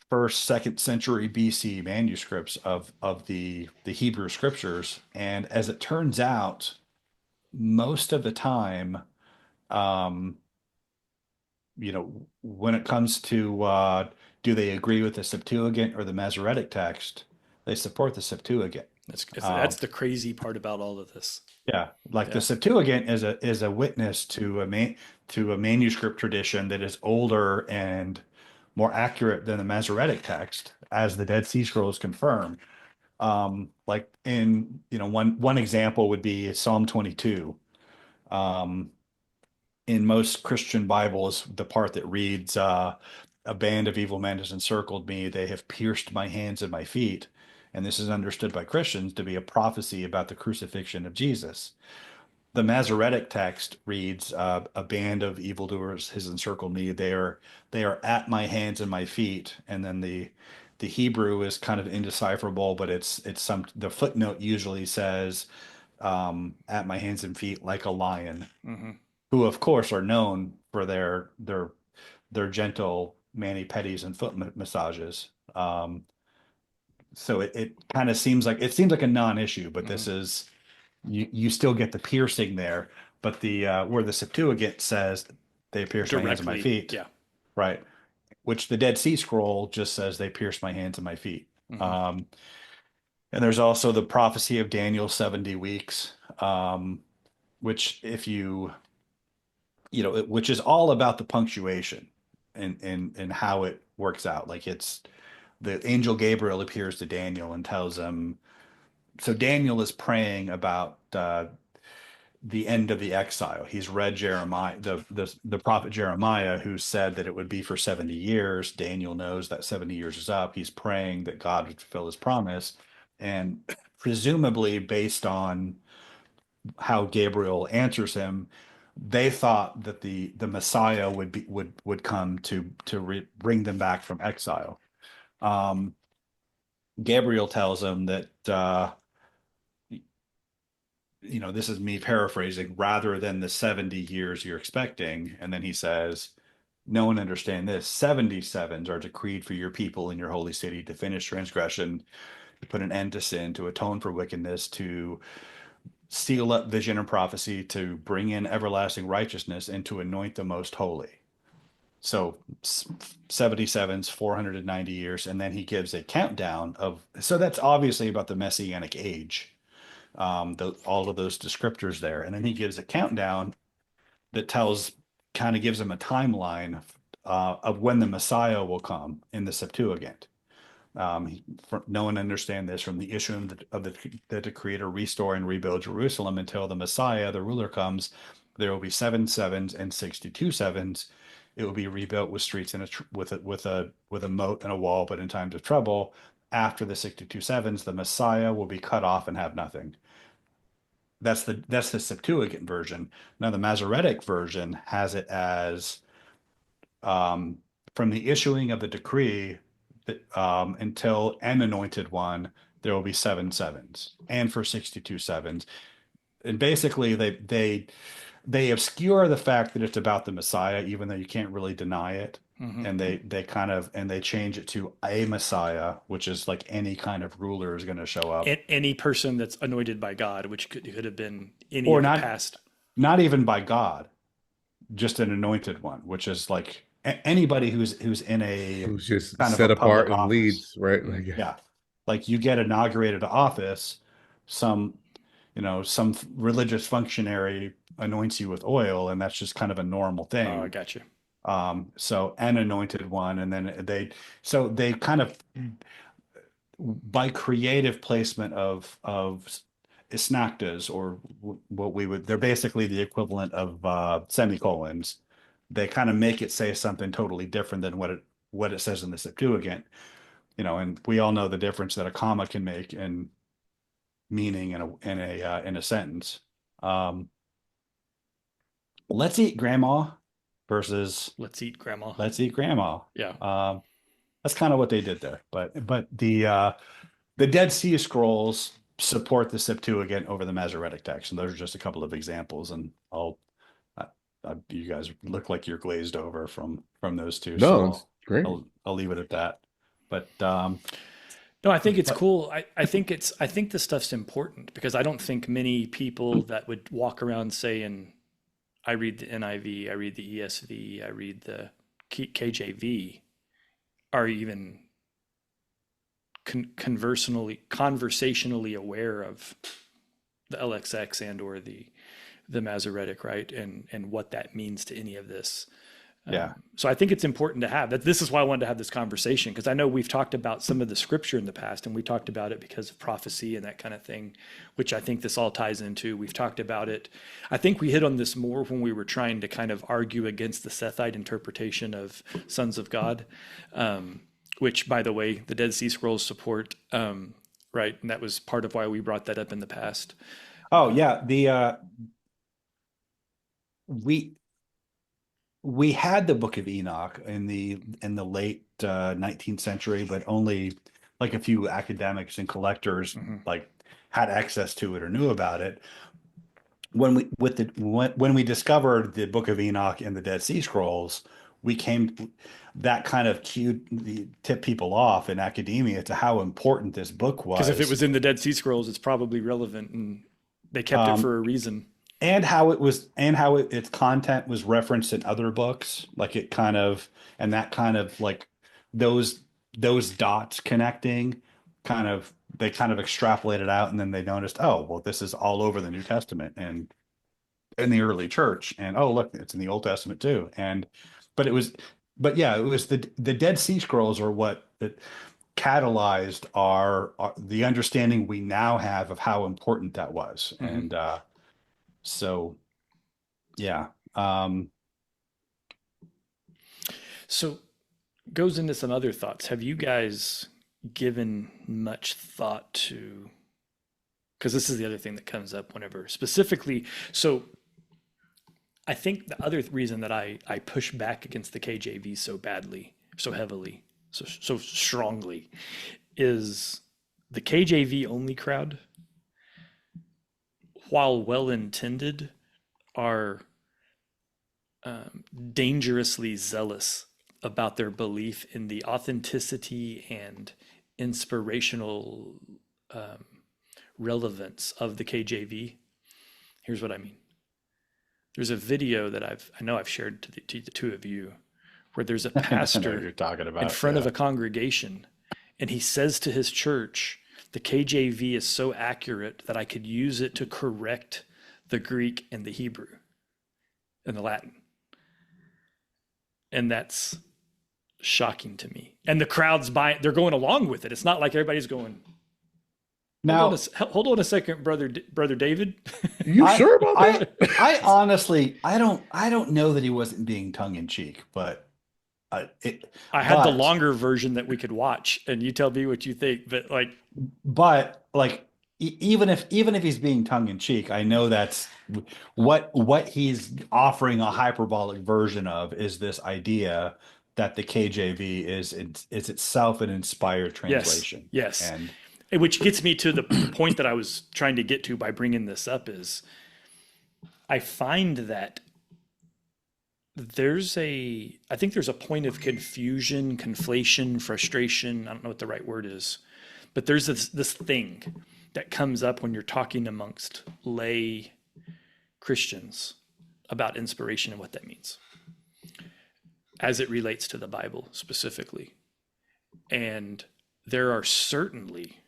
first, second century BC manuscripts of the Hebrew scriptures. And as it turns out, most of the time, um, when it comes to do they agree with the Septuagint or the Masoretic text, they support the Septuagint. That's the crazy part about all of this. Yeah, like the Yeah. Septuagint is a witness to a manuscript tradition that is older and more accurate than the Masoretic text, as the Dead Sea Scrolls confirm. Like one example would be Psalm 22. Um, in most Christian Bibles, the part that reads, "A band of evil men has encircled me; they have pierced my hands and my feet," and this is understood by Christians to be a prophecy about the crucifixion of Jesus. The Masoretic text reads, "A band of evildoers has encircled me; they are at my hands and my feet," and then the Hebrew is kind of indecipherable, but the footnote usually says, "At my hands and feet like a lion," Hmm. who of course are known for their gentle mani pedis and foot massages. So it kind of seems like a non-issue, but Hmm. this is you still get the piercing there, but the where the Septuagint says they pierced my hands and my Directly. feet, Yeah. right? Which the Dead Sea Scroll just says they pierced my hands and my feet. Hmm. Um, and there's also the prophecy of Daniel 70 weeks, which if you which is all about the punctuation and how it works out. Like it's the angel Gabriel appears to Daniel and tells him. So Daniel is praying about the end of the exile. He's read Jeremiah, the prophet Jeremiah, who said that it would be for 70 years. Daniel knows that 70 years is up. He's praying that God would fulfill his promise. And presumably based on how Gabriel answers him, they thought that the Messiah would come to bring them back from exile. Um, Gabriel tells them that this is me paraphrasing, rather than the 70 years you're expecting. And then he says, no one understand this. 77s are decreed for your people in your holy city to finish transgression, to put an end to sin, to atone for wickedness, to seal up vision and prophecy, to bring in everlasting righteousness, and to anoint the most holy. So 77's 490 years. And then he gives a countdown so that's obviously about the Messianic age. All of those descriptors there. And then he gives a countdown that kind of gives him a timeline of when the Messiah will come in the Septuagint. No one understand this: from the issue of the decree to restore and rebuild Jerusalem until the Messiah, the ruler, comes, there will be 7 sevens and 62 sevens. It will be rebuilt with streets and with a moat and a wall, but in times of trouble, after the 62 sevens, the Messiah will be cut off and have nothing. That's the Septuagint version. Now the Masoretic version has it as from the issuing of the decree until an anointed one, there will be 7 sevens, and for 62 sevens. And basically they obscure the fact that it's about the Messiah, even though you can't really deny it. Mm-hmm. And they change it to a Messiah, which is like any kind of ruler is going to show up. Any person that's anointed by God, which could have been any Or of not, the past. Not even by God, just an anointed one, which is like anybody who's just kind of set a public apart and office. leads, right? Like, Yeah. Like you get inaugurated to office, some religious functionary anoints you with oil, and that's just kind of a normal thing. Oh, I got you. So an anointed one, and then they kind of, by creative placement of isnactas, or they're basically the equivalent of semicolons. They kind of make it say something totally different than what it says in the Septuagint. And we all know the difference that a comma can make in meaning in a sentence. Let's eat grandma versus Let's eat grandma. let's eat grandma. Yeah. That's kind of what they did there. But the Dead Sea Scrolls support the Septuagint over the Masoretic text, and those are just a couple of examples. And you guys look like you're glazed over from those two. No, it's great. I'll leave it at that. But no, I think it's cool. I think this stuff's important, because I don't think many people that would walk around saying, I read the NIV, I read the ESV, I read the KJV, are even conversationally aware of the LXX and or the Masoretic, right? And what that means to any of this. Yeah. So I think it's important to have that. This is why I wanted to have this conversation, because I know we've talked about some of the scripture in the past, and we talked about it because of prophecy and that kind of thing, which I think this all ties into. We've talked about it. I think we hit on this more when we were trying to kind of argue against the Sethite interpretation of sons of God, which, by the way, the Dead Sea Scrolls support, right? And that was part of why we brought that up in the past. Oh yeah, we had the Book of Enoch in the late 19th century, but only like a few academics and collectors like had access to it or knew about it. When we discovered the Book of Enoch and the Dead Sea Scrolls, that kind of tipped people off in academia to how important this book was. Because if it was in the Dead Sea Scrolls, it's probably relevant, and they kept it for a reason. And how its content was referenced in other books, like that kind of like those dots connecting, they kind of extrapolated out, and then they noticed, oh, well, this is all over the New Testament and in the early church, and oh, look, it's in the Old Testament too. It was the Dead Sea Scrolls are what that catalyzed the understanding we now have of how important that was. And So yeah. So goes into some other thoughts. Have you guys given much thought to, because this is the other thing that comes up whenever specifically, so I think the other reason that I push back against the KJV so badly, so heavily, so strongly, is the KJV only crowd, while well intended, are dangerously zealous about their belief in the authenticity and inspirational relevance of the KJV. Here's what I mean. There's a video that I know I've shared to the two of you, where there's a I know what pastor you're talking about. in front of Yeah. a congregation, and he says to his church, the KJV is so accurate that I could use it to correct the Greek and the Hebrew and the Latin. And that's shocking to me. And the crowd's they're going along with it. It's not like everybody's going, Now, hold on a second, brother David. You sure about that? I honestly, I don't know that he wasn't being tongue in cheek, but I had the but- longer version that we could watch, and you tell me what you think. But like even if he's being tongue in cheek, I know that's what he's offering a hyperbolic version of is this idea that the KJV is itself an inspired translation. Yes. And which gets me to the point that I was trying to get to by bringing this up is I find that I think there's a point of confusion, conflation, frustration. I don't know what the right word is, but there's this thing that comes up when you're talking amongst lay Christians about inspiration and what that means as it relates to the Bible specifically. And there are certainly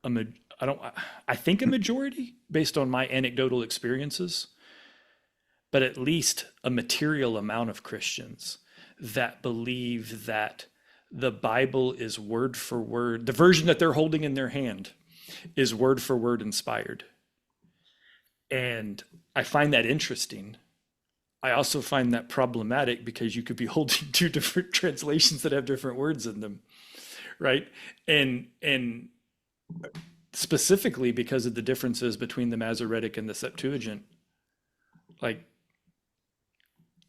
I think a majority based on my anecdotal experiences, but at least a material amount of Christians that believe that the Bible is word for word, the version that they're holding in their hand is word for word inspired. And I find that interesting. I also find that problematic because you could be holding two different translations that have different words in them, right? And specifically because of the differences between the Masoretic and the Septuagint. Like,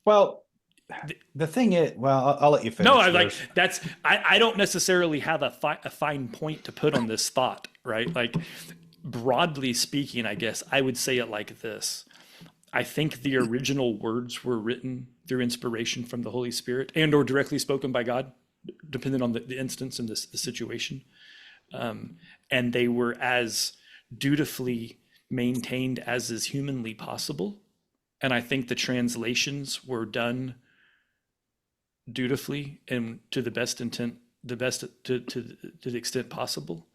well, the thing is, well, I'll let you finish. No, I don't necessarily have a fine point to put on this thought, right? Like, broadly speaking, I guess I would say it like this. I think the original words were written through inspiration from the Holy Spirit and or directly spoken by God, depending on the instance and the situation. And they were as dutifully maintained as is humanly possible. And I think the translations were done dutifully and to the best intent, to the extent possible.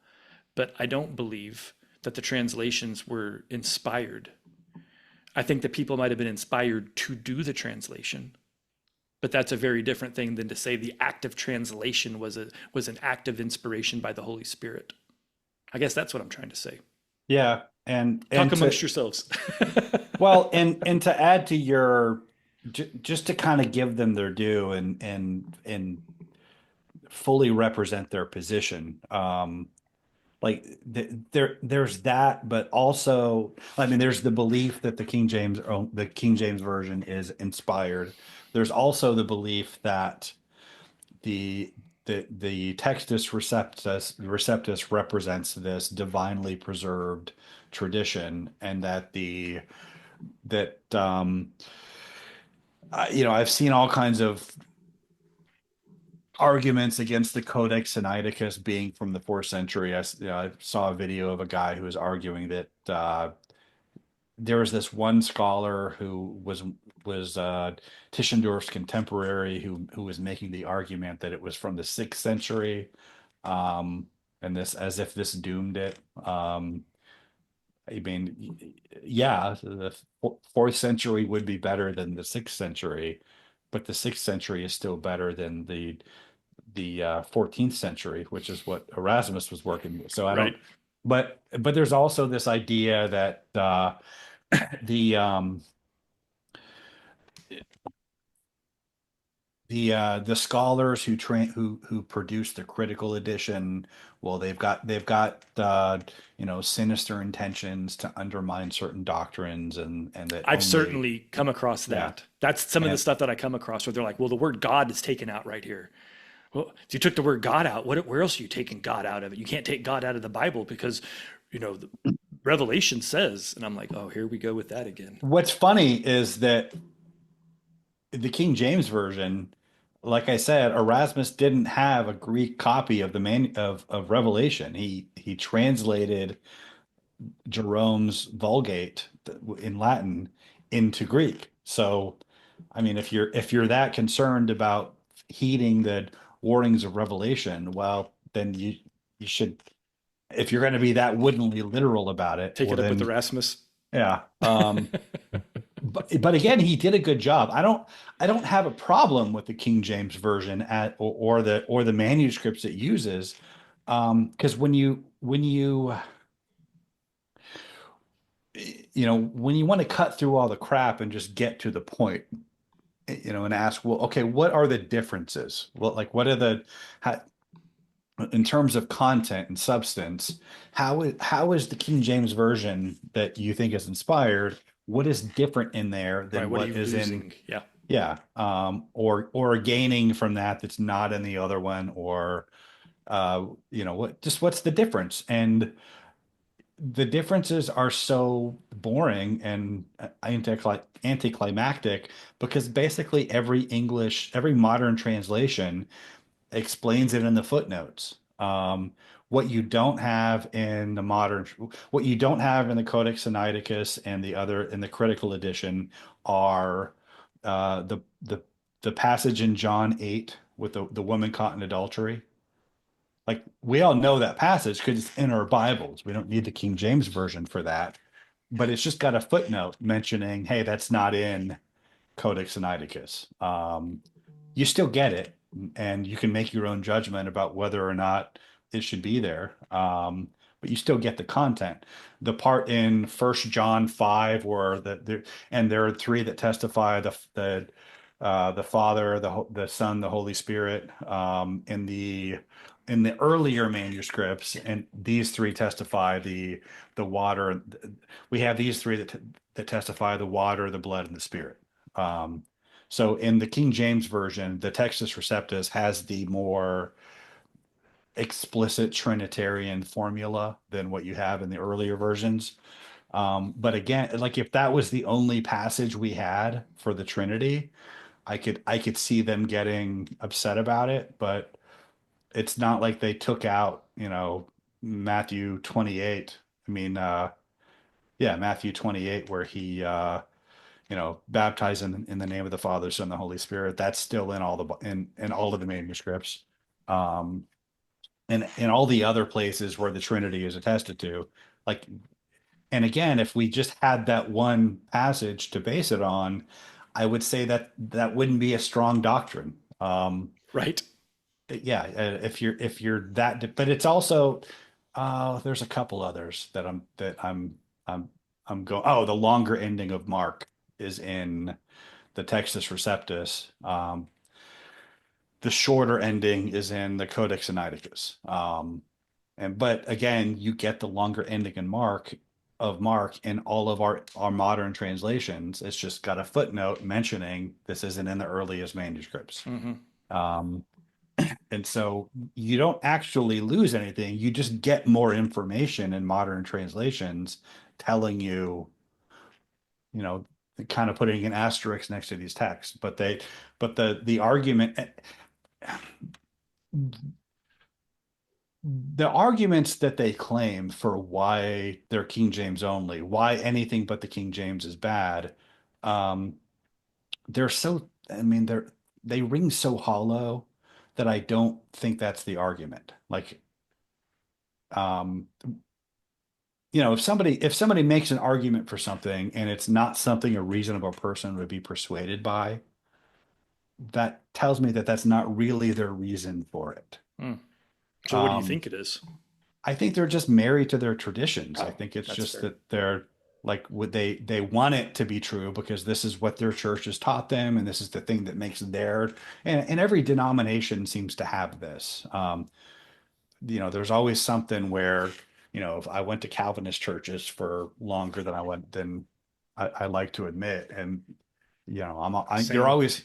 But I don't believe that the translations were inspired. I think that people might have been inspired to do the translation, but that's a very different thing than to say the act of translation was an act of inspiration by the Holy Spirit. I guess that's what I'm trying to say. Yeah, and Talk amongst yourselves. Well, and to add to your, just to kind of give them their due and fully represent their position. There's that, but also, I mean, there's the belief that the King James version is inspired. There's also the belief that the Textus Receptus represents this divinely preserved tradition, and that I've seen all kinds of arguments against the Codex Sinaiticus being from the 4th century. I saw a video of a guy who was arguing that there was this one scholar who was Tischendorf's contemporary who was making the argument that it was from the 6th century, and this as if this doomed it. I mean, yeah, the 4th century would be better than the 6th century, but the 6th century is still better than the 14th century, which is what Erasmus was working with. So I Right. but there's also this idea that the the scholars who produce the critical edition, well, they've got sinister intentions to undermine certain doctrines, and that I've only certainly come across yeah that. That's some of the and stuff that I come across where they're like, well, the word God is taken out right here. Well, if you took the word God out, where else are you taking God out of it? You can't take God out of the Bible because, the Revelation says, and I'm like, oh, here we go with that again. what's funny is that the King James version, like I said, Erasmus didn't have a Greek copy of the of Revelation. He translated Jerome's Vulgate in Latin into Greek. So, I mean, if you're that concerned about heeding the warnings of Revelation, well, then you should, if you're going to be that woodenly literal about it, Take well it up with then Erasmus. yeah. But again, he did a good job. I don't have a problem with the King James version or the manuscripts it uses, because when you want to cut through all the crap and just get to the point, and ask, well, okay, what are the differences? Well, like, what are how, in terms of content and substance, how is the King James version that you think is inspired? What is different in there Right. than What are what you is in, losing? Yeah. yeah, or gaining from that's not in the other one, or what's the difference? And the differences are so boring and anticlimactic, because basically every modern translation explains it in the footnotes. What you don't have in what you don't have in the Codex Sinaiticus and in the critical edition are the passage in John 8 with the woman caught in adultery. Like, we all know that passage because it's in our Bibles. We don't need the King James version for that. But it's just got a footnote mentioning, hey, that's not in Codex Sinaiticus. You still get it, and you can make your own judgment about whether or not it should be there. But you still get the content. The part in First John 5, where and there are three that testify, the Father, the Son, the Holy Spirit, in the earlier manuscripts, and these three testify the water. We have these three that testify the water, the blood, and the Spirit. So in the King James version, the Textus Receptus has the more explicit Trinitarian formula than what you have in the earlier versions. But again, like, if that was the only passage we had for the Trinity, I could see them getting upset about it. But it's not like they took out, Matthew 28. I mean, yeah, Matthew 28, where he baptized in the name of the Father, Son, and the Holy Spirit. That's still in all of the manuscripts. Um, and in all the other places where the Trinity is attested to. Like, and again, if we just had that one passage to base it on, I would say that wouldn't be a strong doctrine. Right. Yeah, if you're that, but it's also, there's a couple others I'm going. Oh, the longer ending of Mark is in the Textus Receptus. The shorter ending is in the Codex Sinaiticus. But again, you get the longer ending in Mark in all of our modern translations. It's just got a footnote mentioning this isn't in the earliest manuscripts. Mm-hmm. Um, and so you don't actually lose anything. You just get more information in modern translations telling you, you know, kind of putting an asterisk next to these texts. But the argument, the arguments that they claim for why they're King James only, why anything but the King James is bad, um, I mean, they ring so hollow that I don't think that's the argument. Like, um, if somebody makes an argument for something and it's not something a reasonable person would be persuaded by, that tells me that that's not really their reason for it. Mm. So what do you Um, think it is? I think they're just married to their traditions. I Oh, think it's that's just fair. that they're like, would they want it to be true because this is what their church has taught them, and this is the thing that makes their, and every denomination seems to have this. There's always something where, if I went to Calvinist churches for longer than I like to admit, and you're Same. always,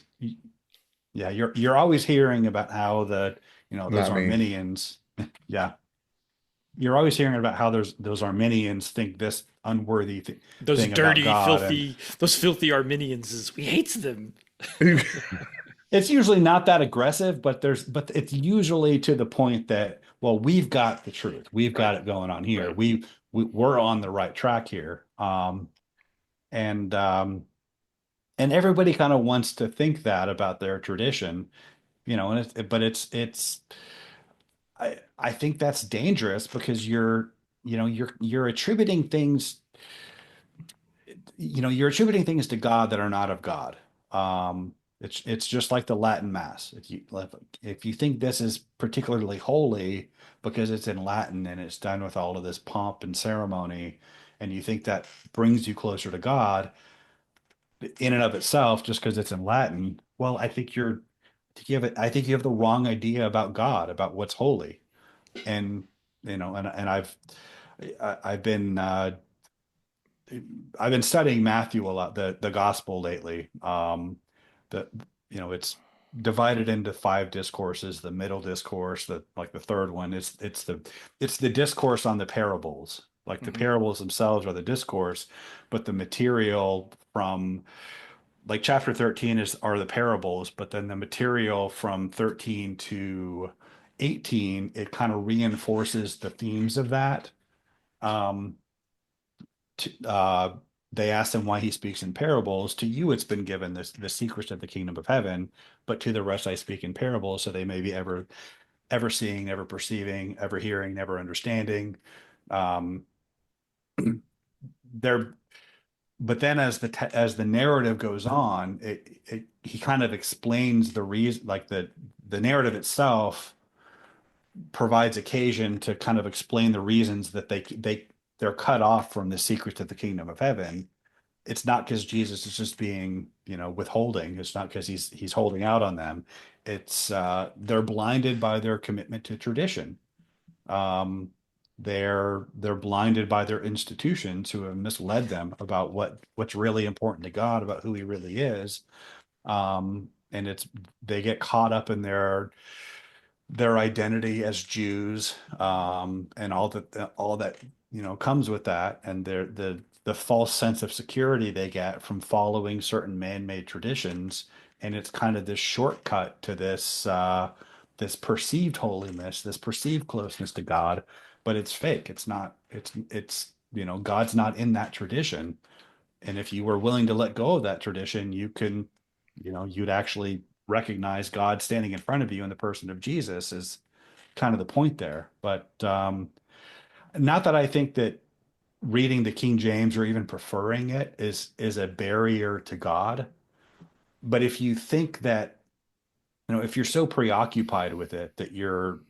yeah, you're always hearing about how those Not me. Arminians, yeah, you're always hearing about how those Arminians think this unworthy Those thing about dirty, God, and filthy, those filthy Arminians is we hates them. it's usually not that aggressive, but it's usually to the point that, well, we've got the truth, we've Right. got it going on here, Right. we're on the right track here, and and everybody kind of wants to think that about their tradition, and it's I think that's dangerous because you're attributing things, you're attributing things to God that are not of God. It's just like the Latin Mass. If you think this is particularly holy because it's in Latin and it's done with all of this pomp and ceremony, and you think that brings you closer to God in and of itself just because it's in Latin, well, I think you have the wrong idea about God, about what's holy. And and I've been studying Matthew a lot, the gospel lately. The it's divided into five discourses. The middle discourse, the third one, it's the discourse on the parables. Like the Hmm. parables themselves are the discourse, but the material from, like, chapter 13 are the parables, but then the material from 13 to 18, it kind of reinforces the themes of that. Um, uh, they asked him why he speaks in parables. To you, it's been given the secrets of the kingdom of heaven, but to the rest I speak in parables, so they may be ever seeing, never perceiving, ever hearing, never understanding. Um, they're But then as the narrative goes on, he kind of explains the reason, like the narrative itself provides occasion to kind of explain the reasons that they're cut off from the secrets of the kingdom of heaven. It's not because Jesus is just being, withholding. It's not because he's holding out on them. It's they're blinded by their commitment to tradition. Um, they're blinded by their institutions who have misled them about what's really important to God, about who He really is. And they get caught up in their identity as Jews, and all that comes with that, and the false sense of security they get from following certain man-made traditions, and it's kind of this shortcut to this perceived holiness, this perceived closeness to God, but it's fake. It's not. God's not in that tradition, and if you were willing to let go of that tradition, you'd actually recognize God standing in front of you in the person of Jesus is kind of the point there. But not that I think that reading the King James or even preferring it is a barrier to God. But if you think that, if you're so preoccupied with it that you're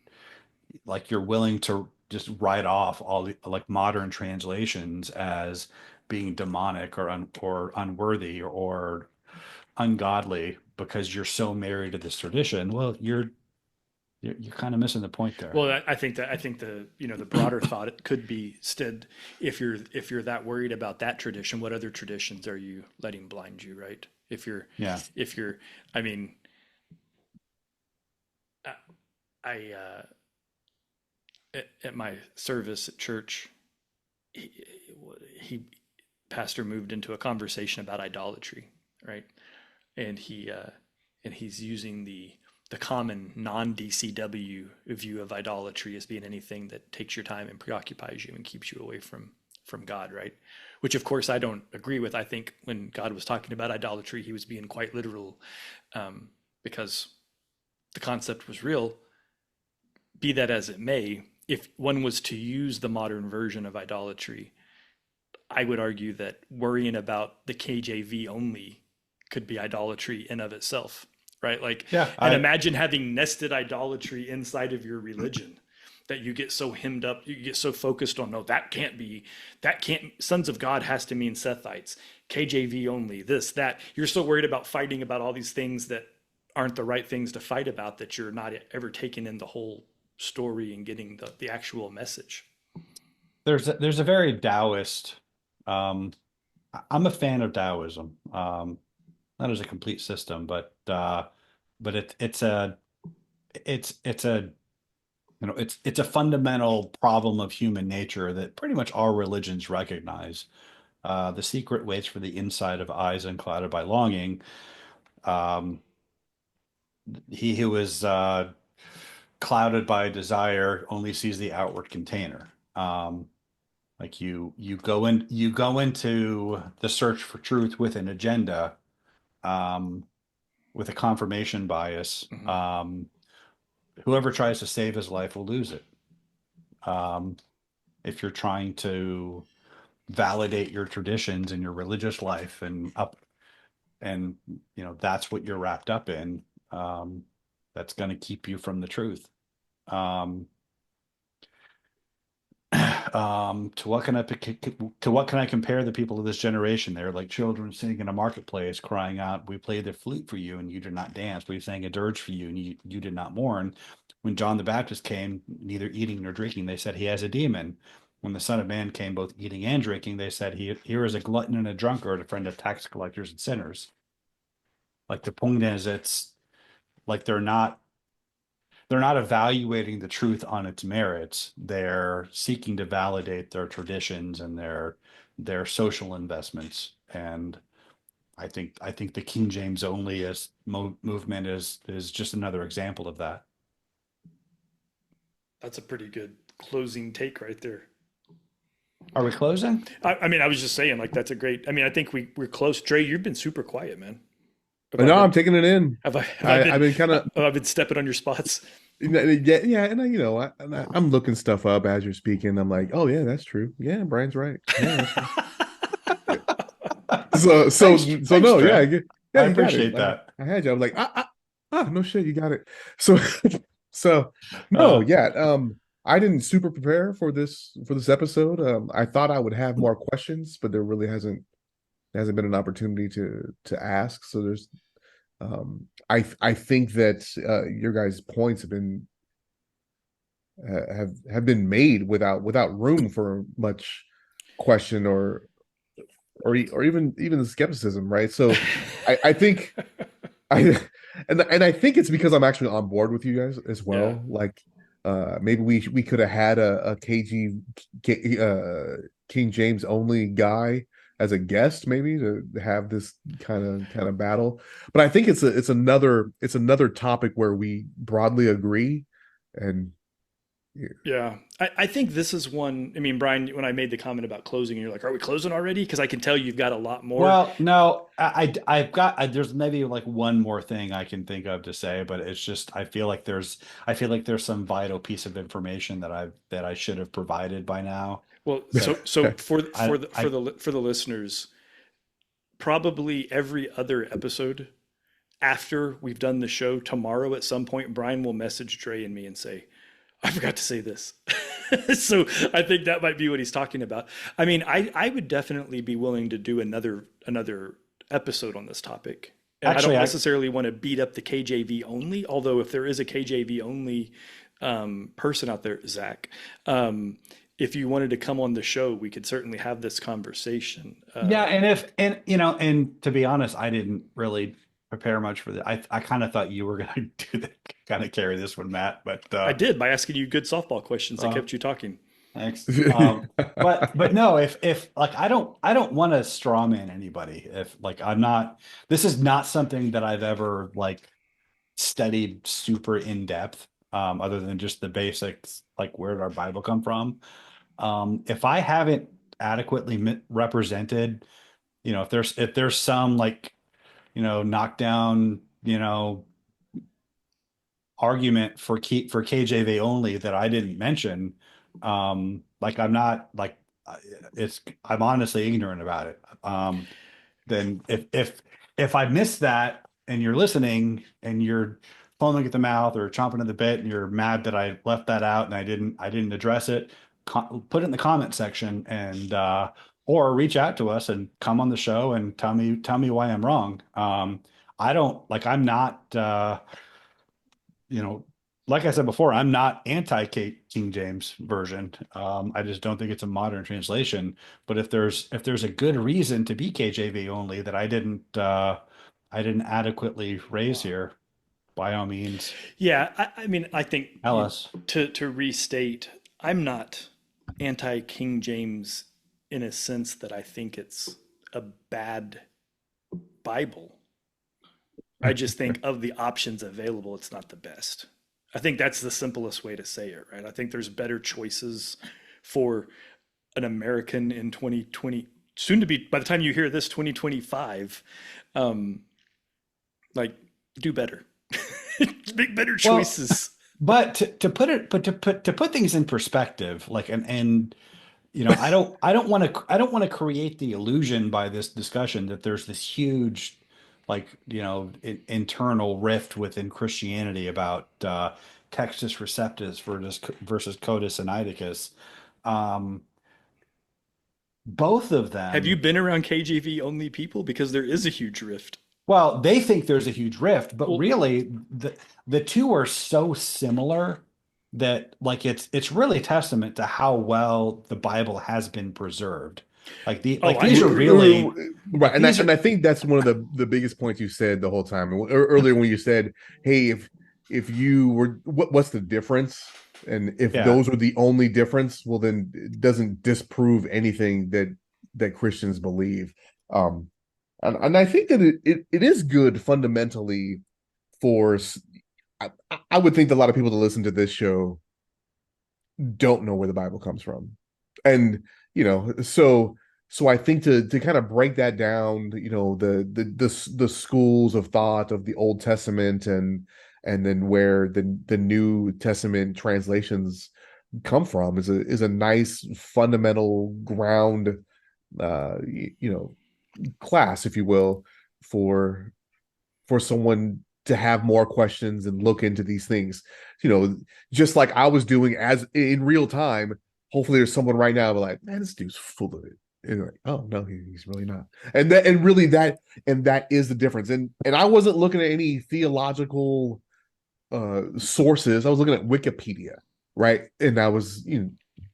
willing to just write off all the, like, modern translations as being demonic or unworthy or ungodly because you're so married to this tradition, well, you're kind of missing the point there. Well, I think the the broader thought it could be instead, if you're that worried about that tradition, what other traditions are you letting blind you, right? If you're Yeah. if you're I mean, I at my service at church, he, he pastor moved into a conversation about idolatry, right? And he's using the common non-DCW view of idolatry as being anything that takes your time and preoccupies you and keeps you away from God, right? Which of course I don't agree with. I think when God was talking about idolatry, he was being quite literal, because the concept was real. Be that as it may, if one was to use the modern version of idolatry, I would argue that worrying about the KJV only could be idolatry in of itself, right? Like, Yeah. and imagine having nested idolatry inside of your religion that you get so hemmed up, you get so focused on, no, that can't be, that can't, sons of God has to mean Sethites, KJV only, this, that. You're so worried about fighting about all these things that aren't the right things to fight about that you're not ever taking in the whole story and getting the actual message. There's a very Taoist. I'm a fan of Taoism. Not as a complete system, but it's a it's a fundamental problem of human nature that pretty much all religions recognize. The secret waits for the inside of eyes unclouded by longing. Um, he who is clouded by desire only sees the outward container. Like you go into the search for truth with an agenda, um, with a confirmation bias. Whoever tries to save his life will lose it. Um, if you're trying to validate your traditions and your religious life and that's what you're wrapped up in, that's going to keep you from the truth. Um, to what can I compare the people of this generation? They're like children sitting in a marketplace crying out, we played the flute for you and you did not dance. We sang a dirge for you and you did not mourn. When John the Baptist came, neither eating nor drinking, they said he has a demon. When the Son of Man came, both eating and drinking, they said here is a glutton and a drunkard, a friend of tax collectors and sinners. Like the point is, it's like they're not evaluating the truth on its merits. They're seeking to validate their traditions and their social investments. And I think the King James only movement is just another example of that. That's a pretty good closing take right there. Are we closing? I mean, I was just saying, like, that's a great, I mean, I think we're close. Dre, you've been super quiet, man. No, I'm taking it in. I've been kind of, I've been stepping on your spots. yeah, and I'm looking stuff up as you're speaking. I'm like, oh yeah, that's true. Yeah, Brian's right. Yeah, so Thanks, no, Trey. yeah, I you got appreciate it. that. I had you. I was like, no shit, you got it. So, no, yeah. I didn't super prepare for this episode. I thought I would have more questions, but there really hasn't been an opportunity to ask. So there's, I think that your guys' points have been made without room for much question or even the skepticism, right? So I think I and I think it's because I'm actually on board with you guys as well. Yeah. Like maybe we could have had a King James only guy as a guest, maybe to have this kind of battle. But I think it's another topic where we broadly agree. And Yeah. I think this is one. I mean, Brian, when I made the comment about closing, and you're like, are we closing already? Because I can tell you've got a lot more. Well, no, I've got there's maybe like one more thing I can think of to say, but it's just I feel like there's some vital piece of information that I should have provided by now. Well, so for I, the listeners, probably every other episode after we've done the show tomorrow at some point, Brian will message Dre and me and say, I forgot to say this. So I think that might be what he's talking about. I mean, I would definitely be willing to do another episode on this topic. And Actually, I don't necessarily want to beat up the KJV only, although if there is a KJV only person out there, Zach, if you wanted to come on the show, we could certainly have this conversation. yeah, and to be honest, I didn't really prepare much for that. I kind of thought you were going to do that, kind of carry this one, Matt, but I did by asking you good softball questions that kept you talking. Thanks. But no, if like I don't want to straw man anybody. If like this is not something that I've ever like studied super in depth, other than just the basics, like where did our Bible come from? If I haven't adequately represented, if there's some like, knockdown, argument for KJV only that I didn't mention, like I'm not like I'm honestly ignorant about it. Then if I missed that and you're listening and you're foaming at the mouth or chomping at the bit, and you're mad that I left that out and I didn't address it, put it in the comment section, and or reach out to us and come on the show and tell me why I'm wrong. I don't like I'm not you know, like I said before, I'm not anti King James version. I just don't think it's a modern translation. But if there's a good reason to be KJV only that I didn't adequately raise here, by all means, Yeah, I mean, I think tell us. to restate, I'm not anti King James in a sense that I think it's a bad Bible. I just think of the options available, it's not the best. I think that's the simplest way to say it, right? I think there's better choices for an American in 2020, soon to be, by the time you hear this, 2025. Like, do better. Make better Well, choices. but to put things in perspective, like and I don't want to create the illusion by this discussion that there's this huge like internal rift within Christianity about Textus Receptus versus Codex Sinaiticus. Um, both of Have you them, been around KJV only people? Because there is a huge rift. well, they think there's a huge rift, but Well, really the two are so similar that like it's really testament to how well the Bible has been preserved. oh, I These are agree. really Right, and these are I think that's one of the biggest points you said the whole time. Earlier when you said, "Hey, if you were, what's the difference?" And if yeah. those are the only difference, well, then it doesn't disprove anything that Christians believe. And I think that it is good fundamentally for. I, I would think that a lot of people that listen to this show don't know where the Bible comes from, and so I think to kind of break that down, the schools of thought of the Old Testament and then where the New Testament translations come from is a nice fundamental ground, uh you know class, if you will, for someone to have more questions and look into these things. Just like I was doing as in real time. Hopefully, there's someone right now like, man, this dude's full of it. And you're like, oh no, he's really not. And that is the difference. And I wasn't looking at any theological sources. I was looking at Wikipedia, right? And I was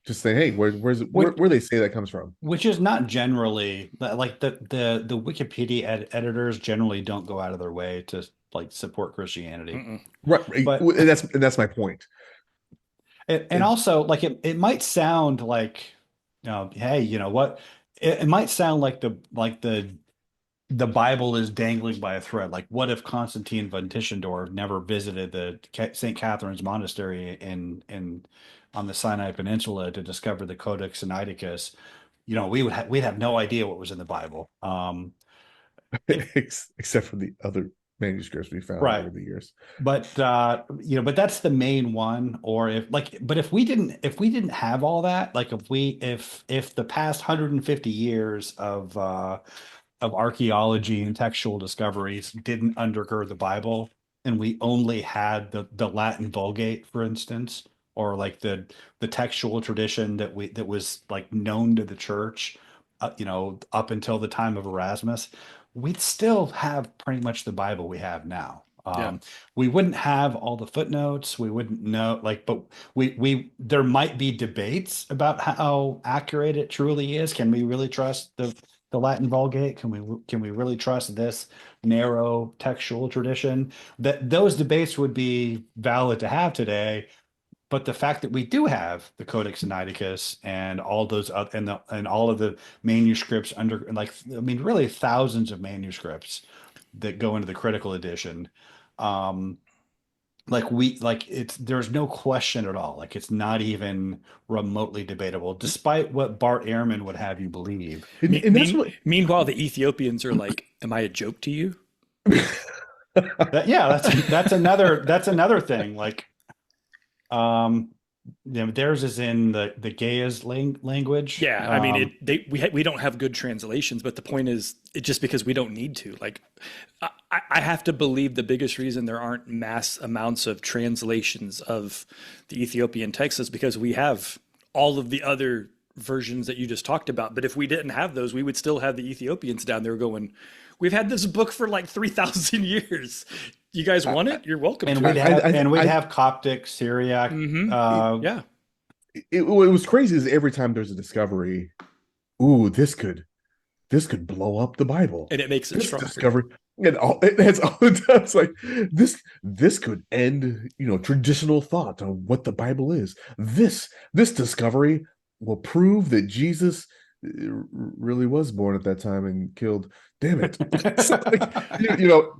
just saying, hey, where they say that comes from? Which is not generally like the Wikipedia editors generally don't go out of their way to like support Christianity. Mm-mm. Right, But and that's my point. and also like it might sound like hey, you know what? It might sound like the Bible is dangling by a thread. Like, what if Constantine von Tischendorf never visited the St. Catherine's Monastery in on the Sinai Peninsula to discover the Codex Sinaiticus? We'd have no idea what was in the Bible. If Except for the other manuscripts we found Right, over the years. but that's the main one. Or if we didn't have all that, like if the past 150 years of archaeology and textual discoveries didn't undergird the Bible, and we only had the Latin Vulgate, for instance, or like the textual tradition that was like known to the church, up until the time of Erasmus, we'd still have pretty much the Bible we have now. Yeah. We wouldn't have all the footnotes. We wouldn't know, but we there might be debates about how accurate it truly is. Can we really trust the Latin Vulgate? Can we really trust this narrow textual tradition? That those debates would be valid to have today. But the fact that we do have the Codex Sinaiticus and all those and all of the manuscripts really thousands of manuscripts that go into the critical edition, um, there's no question at all. Like, it's not even remotely debatable, despite what Bart Ehrman would have you believe. And that's what. Meanwhile, the Ethiopians are like, "Am I a joke to you?" Yeah, that's another thing. Like, um, theirs is in the Gaia's language. Yeah, I mean, we don't have good translations, but the point is, it just because we don't need to. Like, I have to believe the biggest reason there aren't mass amounts of translations of the Ethiopian text is because we have all of the other versions that you just talked about. But if we didn't have those, we would still have the Ethiopians down there going, "We've had this book for like 3,000 years. You guys want it? You're welcome And to we'd it." have I- and we'd I- have Coptic, Syriac. Yeah, it was crazy is every time there's a discovery, ooh, this could blow up the Bible. and it makes it This stronger. discovery, and that's all it does. Like this could end, traditional thought on what the Bible is. This discovery will prove that Jesus really was born at that time and killed. Damn it! It's like,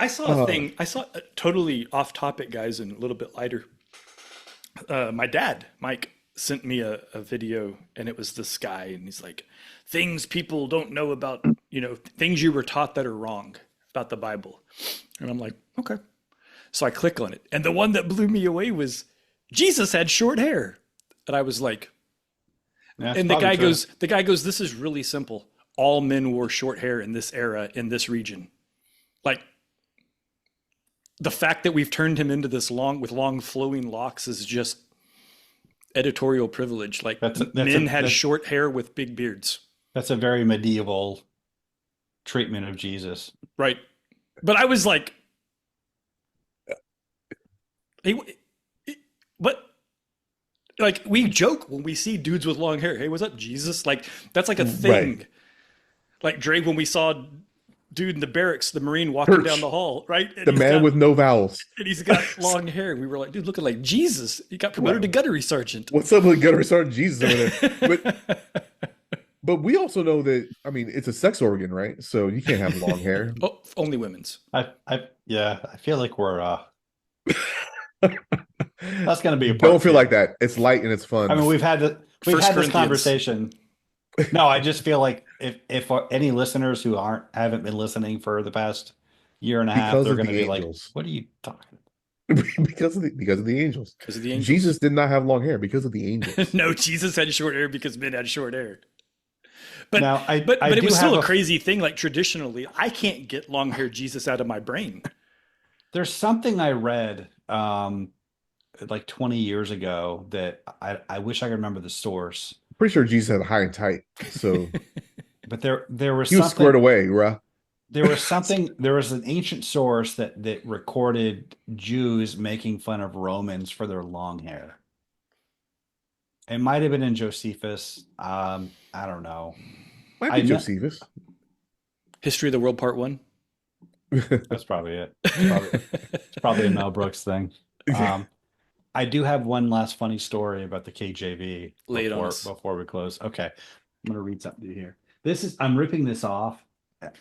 I saw a thing. I saw totally off topic, guys, and a little bit lighter. My dad, Mike, sent me a video, and it was this guy, and he's like, "Things people don't know about, things you were taught that are wrong about the Bible." And I'm like, "Okay." So I click on it, and the one that blew me away was Jesus had short hair, and I was like, That's and the probably guy true. goes, "This is really simple. All men wore short hair in this era in this region." Like, the fact that we've turned him into this long flowing locks is just editorial privilege. Like, men had short hair with big beards. That's a very medieval treatment of Jesus. Right. But I was like, hey, but like, we joke when we see dudes with long hair. Hey, what's up, Jesus? Like, that's like a thing. Right. Like Drake, when we saw dude in the barracks, the Marine walking Church. down the hall, right? And The man with no vowels. and he's got long hair. We were like, dude, looking like Jesus. He got promoted to gunnery sergeant. What's up with Gunnery Sergeant Jesus over there? But we also know that, I mean, it's a sex organ, right? So you can't have long hair. Oh, only women's. I feel like we're that's going to be a part Don't feel two. like that. It's light and it's fun. I mean, we've had this Corinthians. conversation. No, I just feel like if any listeners who haven't been listening for the past year and a half, Because they're of going to the be like, angels. "What are you talking?" because of the angels. Because of the angels. Jesus did not have long hair because of the angels. No, Jesus had short hair because men had short hair. But Now, I but it do was still have a crazy thing. Like, traditionally, I can't get long haired Jesus out of my brain. There's something I read like 20 years ago that I wish I could remember the source, Pretty sure Jesus had high and tight, so but there was he was something. squared away, right? There was an ancient source that recorded Jews making fun of Romans for their long hair. It might have been in Josephus. I don't know. Might I be know- Josephus. History of the World Part 1. That's probably it. It's probably a Mel Brooks thing. I do have one last funny story about the KJV Lay it on us. before we close. Okay. I'm going to read something to you here. I'm ripping this off.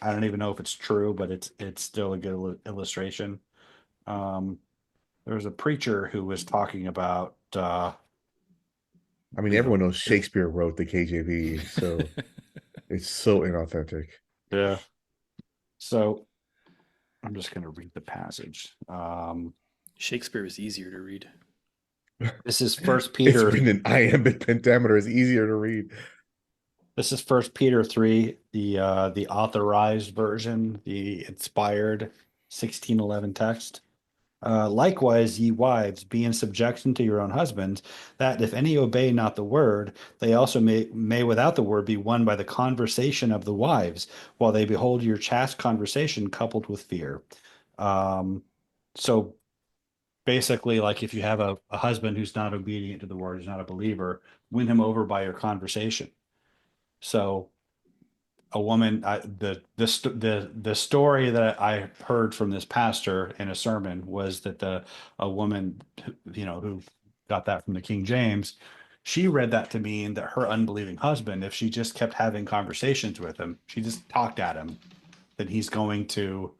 I don't even know if it's true, but it's still a good illustration. There was a preacher who was talking about I mean, everyone knows Shakespeare wrote the KJV, so it's so inauthentic. yeah. So I'm just going to read the passage. Shakespeare is easier to read. This is First Peter. It's written in iambic pentameter. It's easier to read. This is First Peter 3, the authorized version, the inspired 1611 text. Likewise, ye wives, be in subjection to your own husbands, that if any obey not the word, they also may without the word be won by the conversation of the wives, while they behold your chaste conversation coupled with fear. So basically, like, if you have a husband who's not obedient to the word, who's not a believer, win him over by your conversation. So a woman, the story that I heard from this pastor in a sermon was that a woman, who got that from the King James, she read that to mean that her unbelieving husband, if she just kept having conversations with him, she just talked at him, then he's going to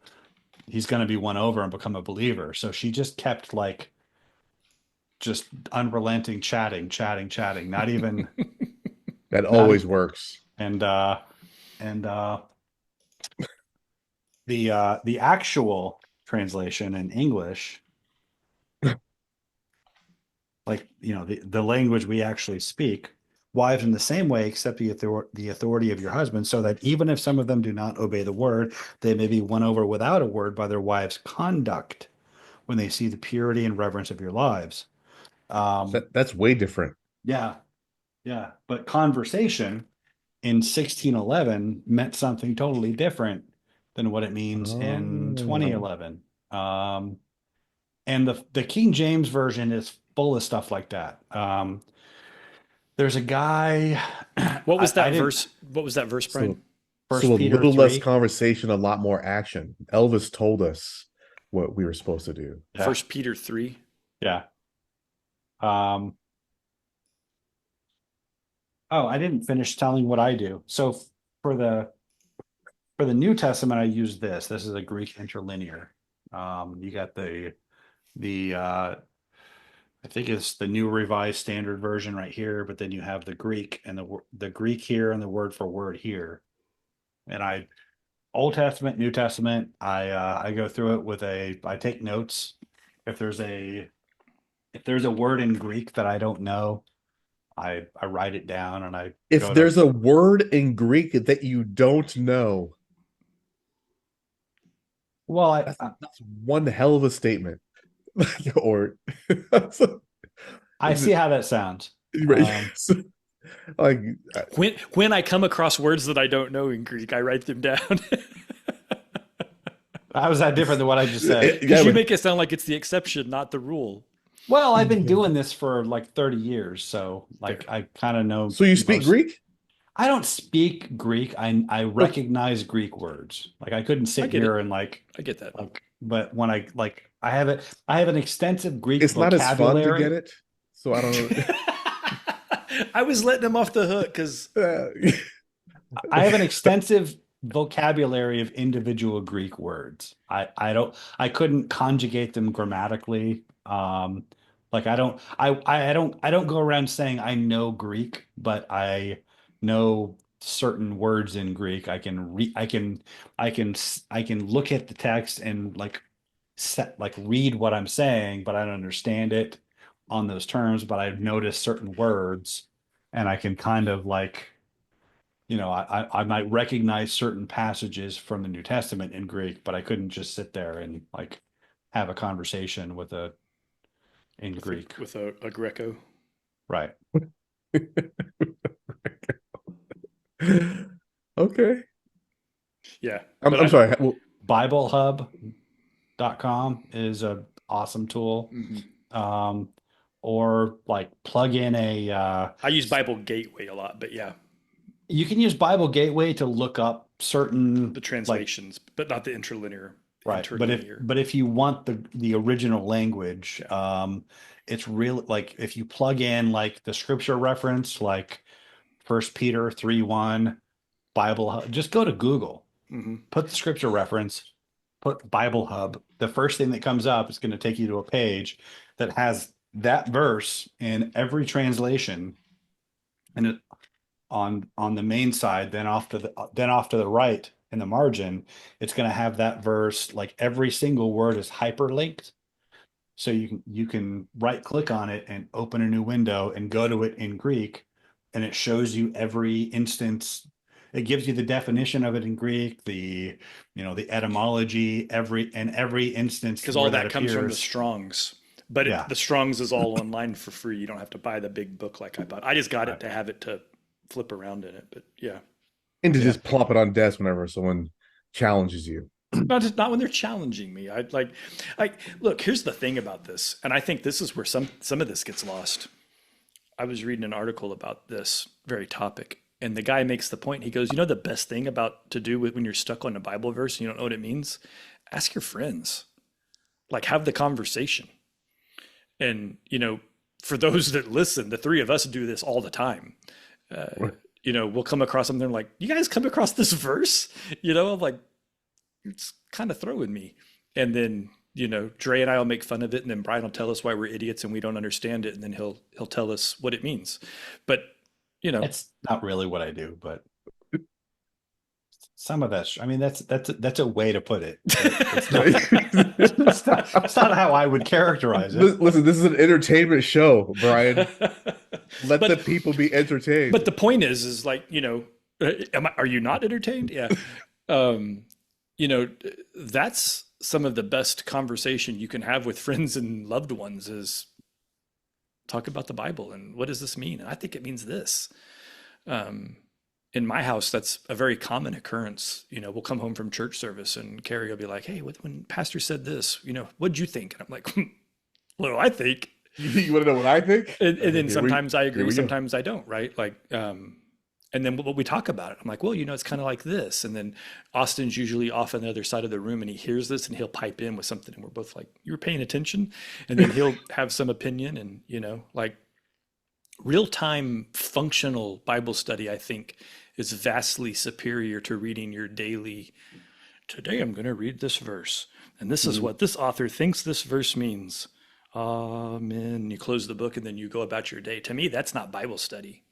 be won over and become a believer. So she just kept just unrelenting chatting, not even. That always works. And the actual translation in English like, the language we actually speak. Wives in the same way accept the authority of your husband, so that even if some of them do not obey the word, they may be won over without a word by their wives' conduct when they see the purity and reverence of your lives. That's way different. Yeah, yeah. But conversation in 1611 meant something totally different than what it means in Oh. 2011. And the King James version is full of stuff like that. There's a guy, What was I that didn't, verse? What was that verse, Brian? So so First a Peter little less 3. conversation, a lot more action. Elvis told us what we were supposed to do. Yeah, First Peter 3. yeah. Um, oh, I didn't finish telling what I do. So for the for the New Testament, I use this. This is a Greek interlinear. You got the I think it's the New Revised Standard Version right here, but then you have the Greek and the Greek here and the word for word here. And I Old Testament, New Testament, I go through it with I take notes. If there's a word in Greek that I don't know, I write it down and I If go to there's a word in Greek that you don't know, well, that's one hell of a statement. Or I see how that sounds. So, like When I come across words that I don't know in Greek, I write them down. How is that different than what I just said? Because you but make it sound like it's the exception, not the rule. Well, I've been doing this for like 30 years, so Fair. like I kind of know so you speak most. Greek? I don't speak Greek. I Okay. recognize Greek words. Like I couldn't I sit get it. here and I get that. but when I have an extensive Greek It's not as fun to get vocabulary. it. So I don't I was letting him off the hook because know. I have an extensive vocabulary of individual Greek words. I couldn't conjugate them grammatically. Like I don't go around saying I know Greek, but I know certain words in Greek. I can look at the text and read what I'm saying, but I don't understand it on those terms, but I've noticed certain words and I can kind of I might recognize certain passages from the New Testament in Greek, but I couldn't just sit there and have a conversation in Greek. with a Greco. Right. Okay. Yeah, I'm, but I'm sorry. Well, BibleHub.com is a awesome tool. Um, or like plug in I use Bible Gateway a lot, but yeah, you can use Bible Gateway to look up certain the like translations, but not the interlinear. right. But if you want the original language, it's real like if you plug in like the scripture reference, like First Peter 3:1, Bible Hub, just go to Google, put the scripture reference, put Bible Hub. The first thing that comes up is going to take you to a page that has that verse in every translation, and on the main side, then off to the right in the margin, it's going to have that verse. Like every single word is hyperlinked, so you can right click on it and open a new window and go to it in Greek, and it shows you every instance. It gives you the definition of it in Greek, the etymology, every instance because where all that that comes from the appears. Strong's. But Yeah, the Strong's is all online for free. You don't have to buy the big book like I bought. I just got it right. to have it to flip around in it. But yeah, and to Yeah. just plop it on desk whenever someone challenges you. not when they're challenging me. I look. Here's the thing about this, and I think this is where some of this gets lost. I was reading an article about this very topic, and the guy makes the point. He goes, "You know, the best thing about to do when you're stuck on a Bible verse and you don't know what it means, ask your friends. Like, have the conversation." And for those that listen, the three of us do this all the time. We'll come across something like, "You guys come across this verse?" I'm like, "It's kind of throwing me." And then Dre and I will make fun of it, and then Brian will tell us why we're idiots and we don't understand it, and then he'll tell us what it means. But It's not really what I do, but Some of that. I mean, that's a way to put it. It's not, it's not how I would characterize it. Listen, this is an entertainment show, Brian. Let But- the people be entertained. But the point is like, are you not entertained? Yeah. That's some of the best conversation you can have with friends and loved ones is talk about the Bible and what does this mean? And I think it means this. In my house, that's a very common occurrence. We'll come home from church service and Carrie will be like, hey, when pastor said this, what'd you think? And I'm like, what do I think? You want to know what I think? And then Here sometimes I here agree, we go. sometimes I don't, right? Like, and then what we talk about it, I'm like, well, it's kind of like this. And then Austin's usually off on the other side of the room and he hears this and he'll pipe in with something. And we're both like, you were paying attention? And then he'll have some opinion and, like real-time functional Bible study, I think is vastly superior to reading your daily, today I'm going to read this verse. And this is what this author thinks this verse means. Amen. You close the book and then you go about your day. To me, that's not Bible study.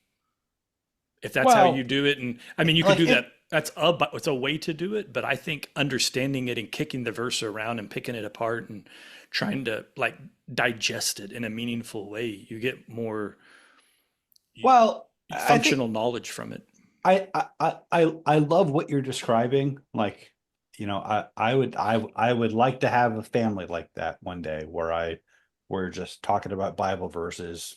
If that's how Well, you do it, and I mean, you like can do it- that. It's a way to do it, but I think understanding it and kicking the verse around and picking it apart and trying to like digest it in a meaningful way, you get more Well, I think functional knowledge from it. I love what you're describing. Like, I would like to have a family like that one day where we're just talking about Bible verses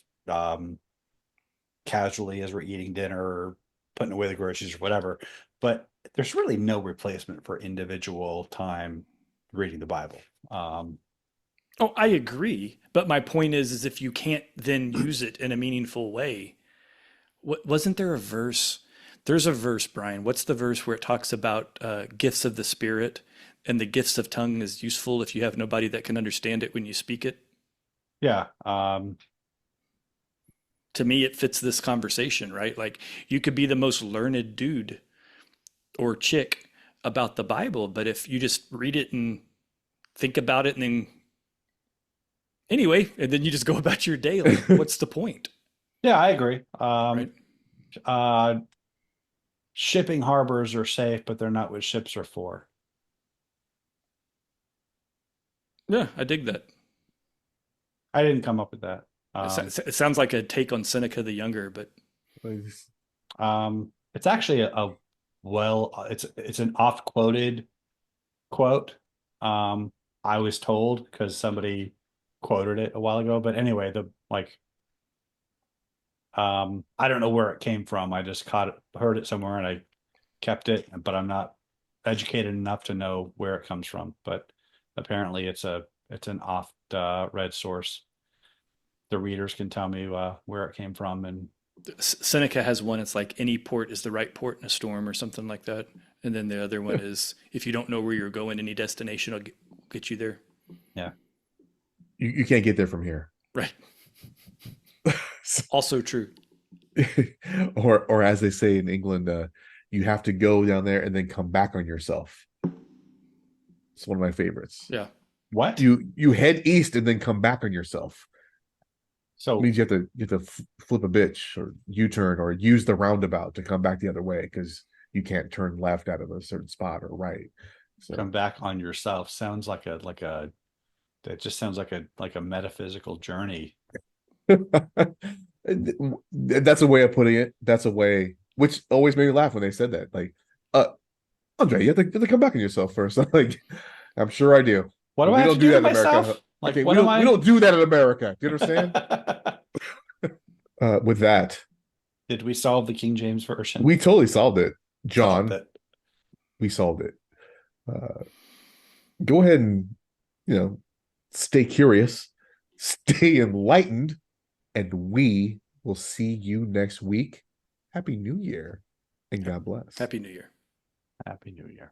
casually as we're eating dinner or putting away the groceries or whatever. But there's really no replacement for individual time reading the Bible. Oh, I agree. But my point is if you can't then use it in a meaningful way, wasn't there a verse? There's a verse, Brian. What's the verse where it talks about gifts of the Spirit and the gifts of tongue is useful if you have nobody that can understand it when you speak it? Yeah. To me, it fits this conversation, right? Like you could be the most learned dude or chick about the Bible, but if you just read it and think about it and then anyway, and then you just go about your day, like what's the point? Yeah, I agree. Right. Shipping harbors are safe, but they're not what ships are for. Yeah, I dig that. I didn't come up with that. It sounds like a take on Seneca the Younger, but It's actually it's an oft quoted quote. I was told because somebody quoted it a while ago, but anyway, I don't know where it came from. I just heard it somewhere and I kept it, but I'm not educated enough to know where it comes from. But apparently it's an oft read source. The readers can tell me where it came from. And Seneca has one. It's like any port is the right port in a storm or something like that. And then the other one is if you don't know where you're going, any destination will get you there. yeah, you can't get there from here. Right. Also true. or as they say in England, you have to go down there and then come back on yourself. It's one of my favorites. Yeah. what? You head east and then come back on yourself. So It means you have to flip a bitch or U-turn or use the roundabout to come back the other way because you can't turn left out of a certain spot or right. So come back on yourself sounds that just sounds like a metaphysical journey. that's a way of putting it. That's a way which always made me laugh when they said that. Like, Andre, you have to come back on yourself first. I'm like, I'm sure I do. What do We I have don't to do do that to in America. myself? Like, Okay, what we am I? don't do that in America. Do you understand? With that, Did we solve the King James version? we totally solved it, John. Solved it. We solved it. Go ahead and stay curious, stay enlightened, and we will see you next week. Happy New Year and God bless. Happy New Year. Happy New Year.